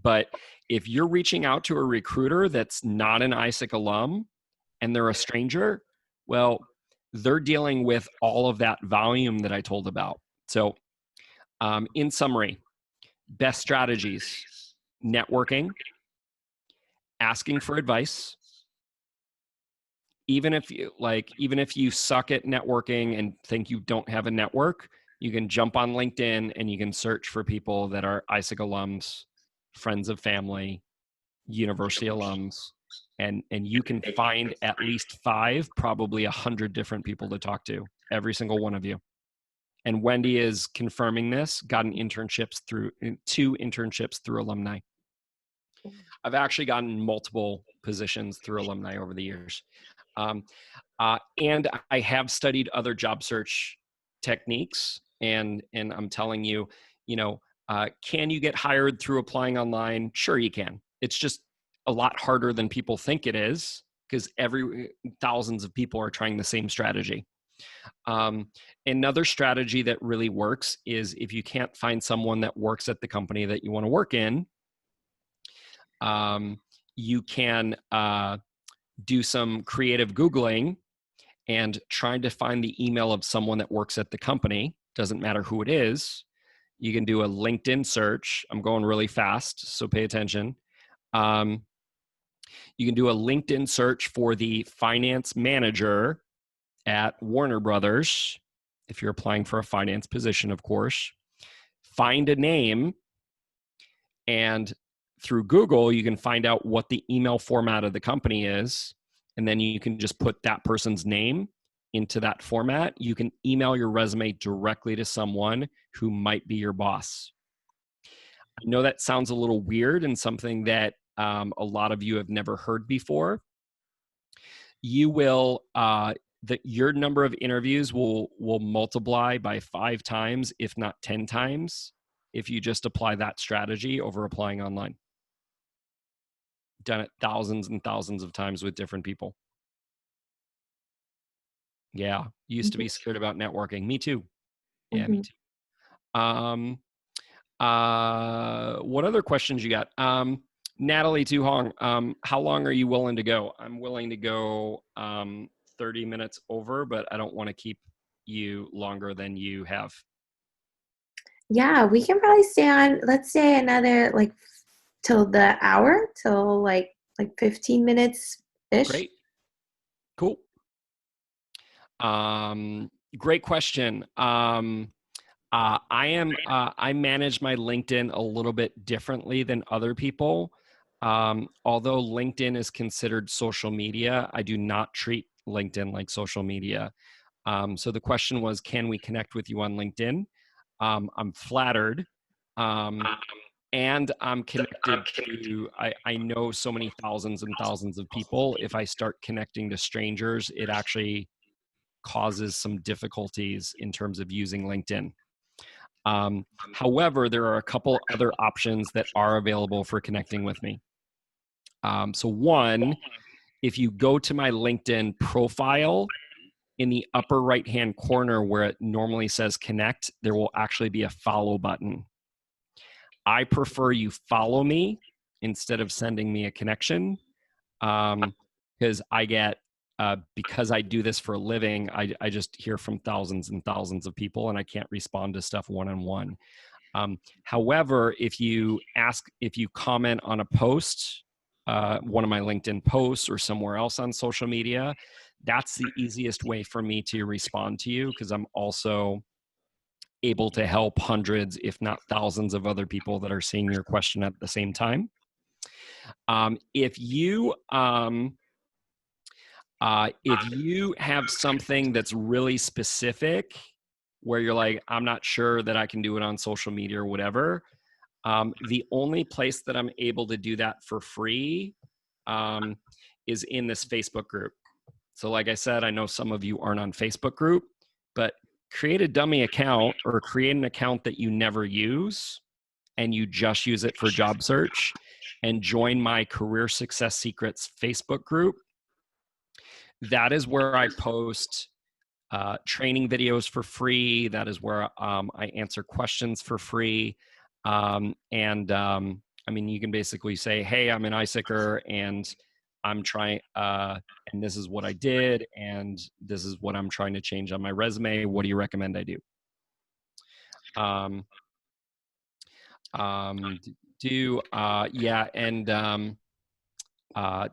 But if you're reaching out to a recruiter that's not an Aiesec alum and they're a stranger, well, they're dealing with all of that volume that I told about. So in summary, best strategies: networking, asking for advice. Even if you suck at networking and think you don't have a network, you can jump on LinkedIn and you can search for people that are Aiesec alums, friends of family, university alums, and you can find at least 5, probably 100 different people to talk to, every single one of you. And Wendy is confirming this, gotten 2 internships through Alumni. I've actually gotten multiple positions through Alumni over the years. And I have studied other job search techniques, and I'm telling you, can you get hired through applying online? Sure, you can. It's just a lot harder than people think it is, because thousands of people are trying the same strategy. Another strategy that really works is if you can't find someone that works at the company that you want to work in, you can do some creative Googling and trying to find the email of someone that works at the company. Doesn't matter who it is. You can do a LinkedIn search. I'm going really fast, so pay attention. You can do a LinkedIn search for the finance manager at Warner Brothers, if you're applying for a finance position, of course. Find a name, and through Google, you can find out what the email format of the company is, and then you can just put that person's name into that format. You can email your resume directly to someone who might be your boss. I know that sounds a little weird and something that a lot of you have never heard before. You will, your number of interviews will multiply by 5 times, if not 10 times, if you just apply that strategy over applying online. Done it thousands and thousands of times with different people. Yeah, used to be scared about networking. Me too. Yeah, me too. What other questions you got? Natalie Tu Hong, how long are you willing to go? I'm willing to go 30 minutes over, but I don't want to keep you longer than you have. Yeah, we can probably stay on, let's say another till the hour, till like 15 minutes-ish. Great. Cool. Great question. I manage my LinkedIn a little bit differently than other people. Although LinkedIn is considered social media, I do not treat LinkedIn like social media. So the question was, can we connect with you on LinkedIn? I'm flattered. And I'm connected to, I know so many thousands and thousands of people. If I start connecting to strangers, it actually causes some difficulties in terms of using LinkedIn. However, there are a couple other options that are available for connecting with me. So one, if you go to my LinkedIn profile, in the upper right-hand corner where it normally says connect, there will actually be a follow button. I prefer you follow me instead of sending me a connection, because I get, because I do this for a living, I just hear from thousands and thousands of people, and I can't respond to stuff one-on-one. However, if you comment on a post, one of my LinkedIn posts or somewhere else on social media, that's the easiest way for me to respond to you, because I'm also able to help hundreds, if not thousands, of other people that are seeing your question at the same time. If you have something that's really specific where you're like, I'm not sure that I can do it on social media or whatever, the only place that I'm able to do that for free is in this Facebook group. So like I said, I know some of you aren't on Facebook group, but create a dummy account or create an account that you never use and you just use it for job search, and join my Career Success Secrets Facebook group. That is where I post training videos for free. That is where I answer questions for free. I mean, you can basically say, hey, I'm an Aiesec and I'm trying, and this is what I did, and this is what I'm trying to change on my resume. What do you recommend I do?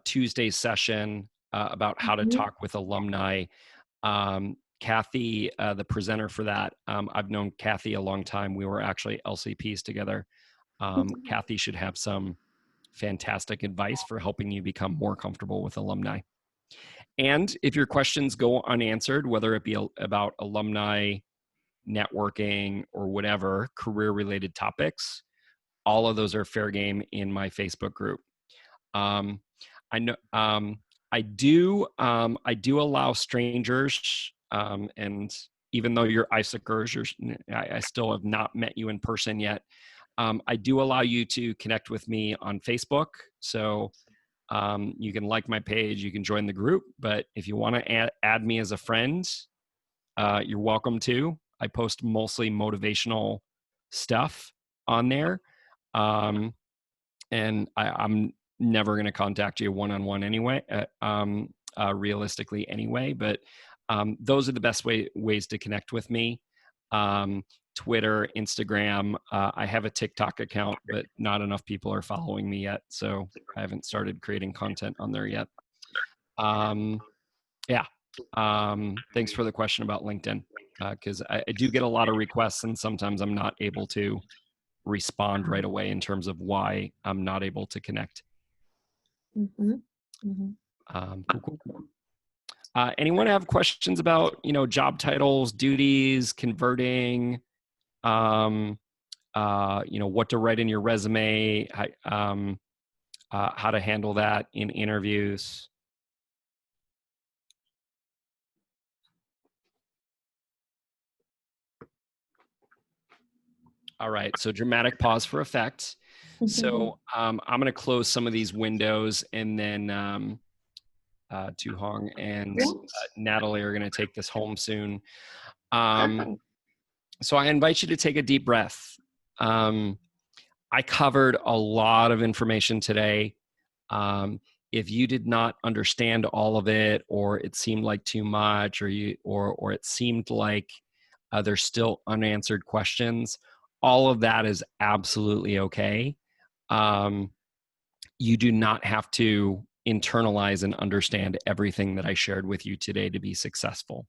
Tuesday's session about how to talk with alumni. Kathy, the presenter for that, I've known Kathy a long time. We were actually LCPs together. Kathy should have some fantastic advice for helping you become more comfortable with alumni. And if your questions go unanswered, whether it be about alumni, networking, or whatever, career-related topics, all of those are fair game in my Facebook group. I know I do allow strangers, and even though you're Aiesecers, I still have not met you in person yet. I do allow you to connect with me on Facebook. So you can like my page, you can join the group, but if you want to add me as a friend, you're welcome to. I post mostly motivational stuff on there. And I'm never going to contact you one-on-one anyway, realistically anyway, but those are the best ways to connect with me. Twitter, Instagram. I have a TikTok account, but not enough people are following me yet, so I haven't started creating content on there yet. Thanks for the question about LinkedIn, because I do get a lot of requests, and sometimes I'm not able to respond right away in terms of why I'm not able to connect. Cool. Anyone have questions about, job titles, duties, converting, what to write in your resume, how to handle that in interviews? All right, so dramatic pause for effect. So I'm going to close some of these windows, and then Tu Hong and Natalie are going to take this home soon. So I invite you to take a deep breath. I covered a lot of information today. If you did not understand all of it, or it seemed like too much, or it seemed like there's still unanswered questions, all of that is absolutely okay. You do not have to internalize and understand everything that I shared with you today to be successful.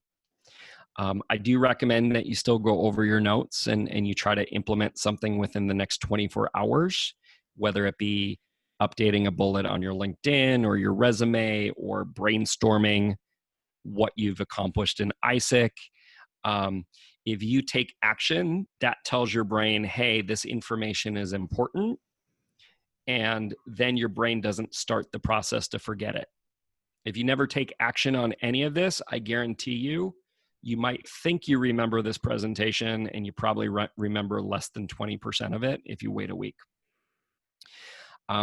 I do recommend that you still go over your notes and you try to implement something within the next 24 hours, whether it be updating a bullet on your LinkedIn or your resume, or brainstorming what you've accomplished in Aiesec. If you take action, that tells your brain, hey, this information is important. And then your brain doesn't start the process to forget it. If you never take action on any of this, I guarantee you, you might think you remember this presentation, and you probably remember less than 20% of it if you wait a week.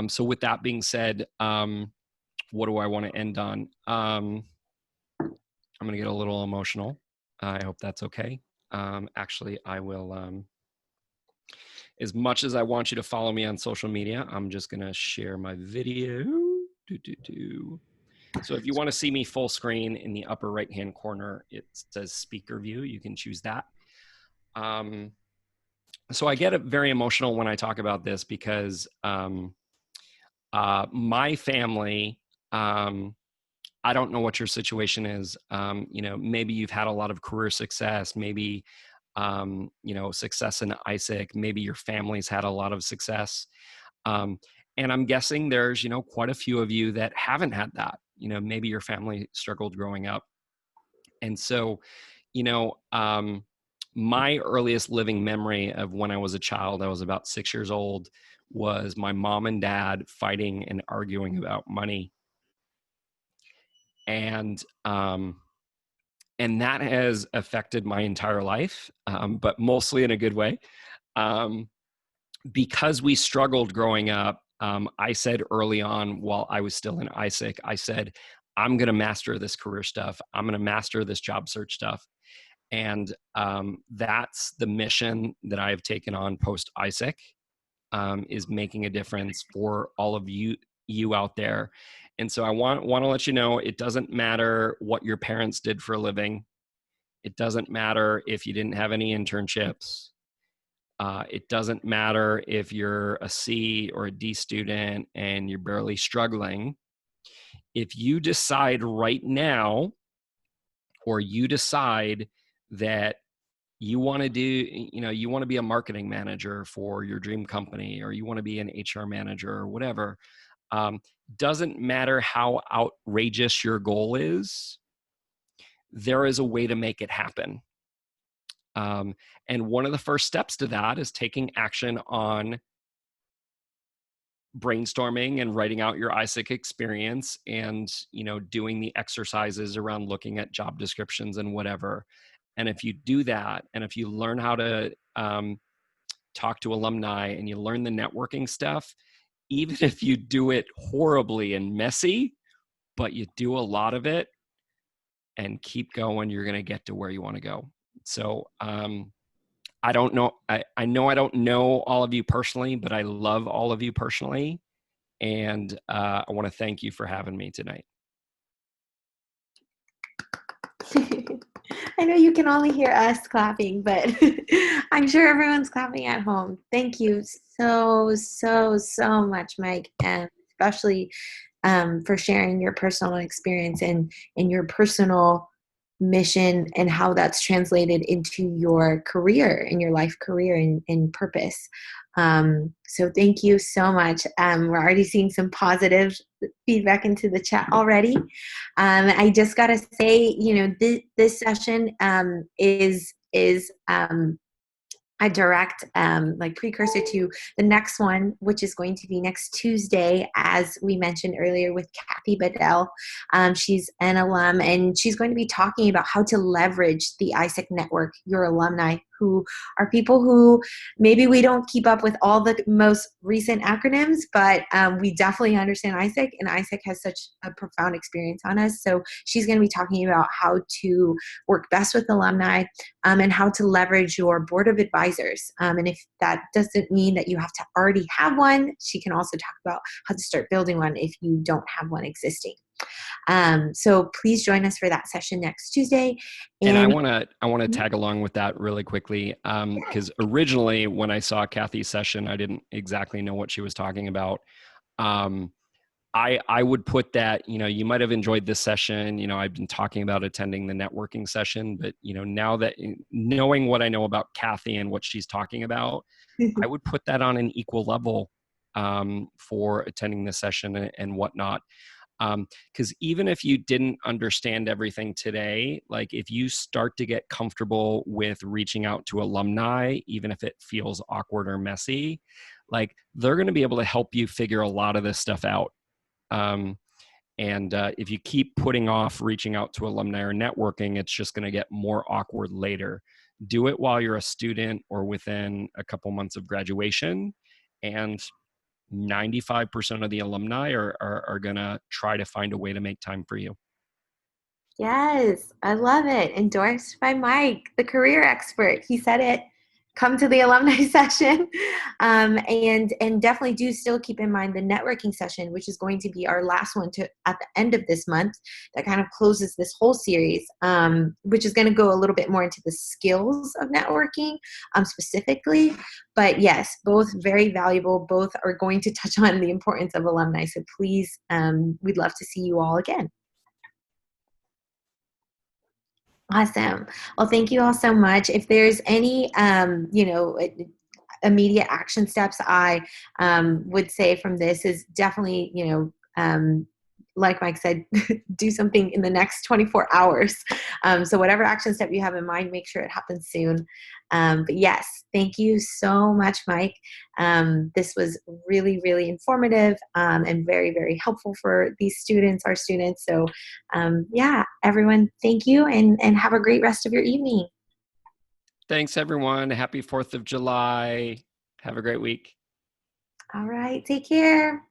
So with that being said, what do I want to end on? I'm going to get a little emotional. I hope that's okay. Actually, I will, as much as I want you to follow me on social media, I'm just going to share my video. So if you want to see me full screen, in the upper right-hand corner, it says speaker view. You can choose that. So I get very emotional when I talk about this, because my family, I don't know what your situation is. Maybe you've had a lot of career success, maybe, success in Aiesec, maybe your family's had a lot of success. And I'm guessing there's, quite a few of you that haven't had that. Maybe your family struggled growing up. And so, my earliest living memory of when I was a child, I was about 6 years old, was my mom and dad fighting and arguing about money. And that has affected my entire life, but mostly in a good way. Because we struggled growing up, I said early on, while I was still in Aiesec, I said, I'm going to master this career stuff. I'm going to master this job search stuff. And that's the mission that I have taken on post Aiesec, is making a difference for all of you out there. And so I want to let you know, it doesn't matter what your parents did for a living. It doesn't matter if you didn't have any internships. It doesn't matter if you're a C or a D student and you're barely struggling. If you decide right now, or you decide that you want to do, you want to be a marketing manager for your dream company, or you want to be an HR manager or whatever, doesn't matter how outrageous your goal is, there is a way to make it happen. And one of the first steps to that is taking action on brainstorming and writing out your Aiesec experience, and doing the exercises around looking at job descriptions and whatever. And if you do that, and if you learn how to talk to alumni, and you learn the networking stuff, even if you do it horribly and messy, but you do a lot of it and keep going, you're going to get to where you want to go. So I don't know. I know I don't know all of you personally, but I love all of you personally. And I want to thank you for having me tonight. I know you can only hear us clapping, but I'm sure everyone's clapping at home. Thank you so much, Mike, and especially for sharing your personal experience and your personal mission, and how that's translated into your career and your life career and purpose. So thank you so much. We're already seeing some positive feedback into the chat already. I just got to say, this session is a direct precursor to the next one, which is going to be next Tuesday, as we mentioned earlier, with Kathy Bedell. She's an alum, and she's going to be talking about how to leverage the Aiesec network, your alumni, who are people who maybe we don't keep up with all the most recent acronyms, but we definitely understand Aiesec, and Aiesec has such a profound experience on us. So she's going to be talking about how to work best with alumni, and how to leverage your board of advisors. And if that doesn't mean that you have to already have one, she can also talk about how to start building one if you don't have one existing. So please join us for that session next Tuesday. And I want to tag along with that really quickly, because originally when I saw Kathy's session, I didn't exactly know what she was talking about. I would put that, you might have enjoyed this session. I've been talking about attending the networking session, but now that knowing what I know about Kathy and what she's talking about, I would put that on an equal level for attending the session and whatnot. Because even if you didn't understand everything today, like if you start to get comfortable with reaching out to alumni, even if it feels awkward or messy, like they're going to be able to help you figure a lot of this stuff out. And if you keep putting off reaching out to alumni or networking, it's just going to get more awkward later. Do it while you're a student or within a couple months of graduation, and 95% of the alumni are going to try to find a way to make time for you. Yes, I love it. Endorsed by Mike, the career expert. He said it. Come to the alumni session, and definitely do still keep in mind the networking session, which is going to be our last one at the end of this month. That kind of closes this whole series, which is going to go a little bit more into the skills of networking specifically. But yes, both very valuable. Both are going to touch on the importance of alumni. So please, we'd love to see you all again. Awesome. Well, thank you all so much. If there's any, immediate action steps, I would say from this is definitely, like Mike said, do something in the next 24 hours. So whatever action step you have in mind, make sure it happens soon. But yes, thank you so much, Mike. This was really, really informative and very, very helpful for these students, our students. So everyone, thank you and have a great rest of your evening. Thanks, everyone. Happy 4th of July. Have a great week. All right. Take care.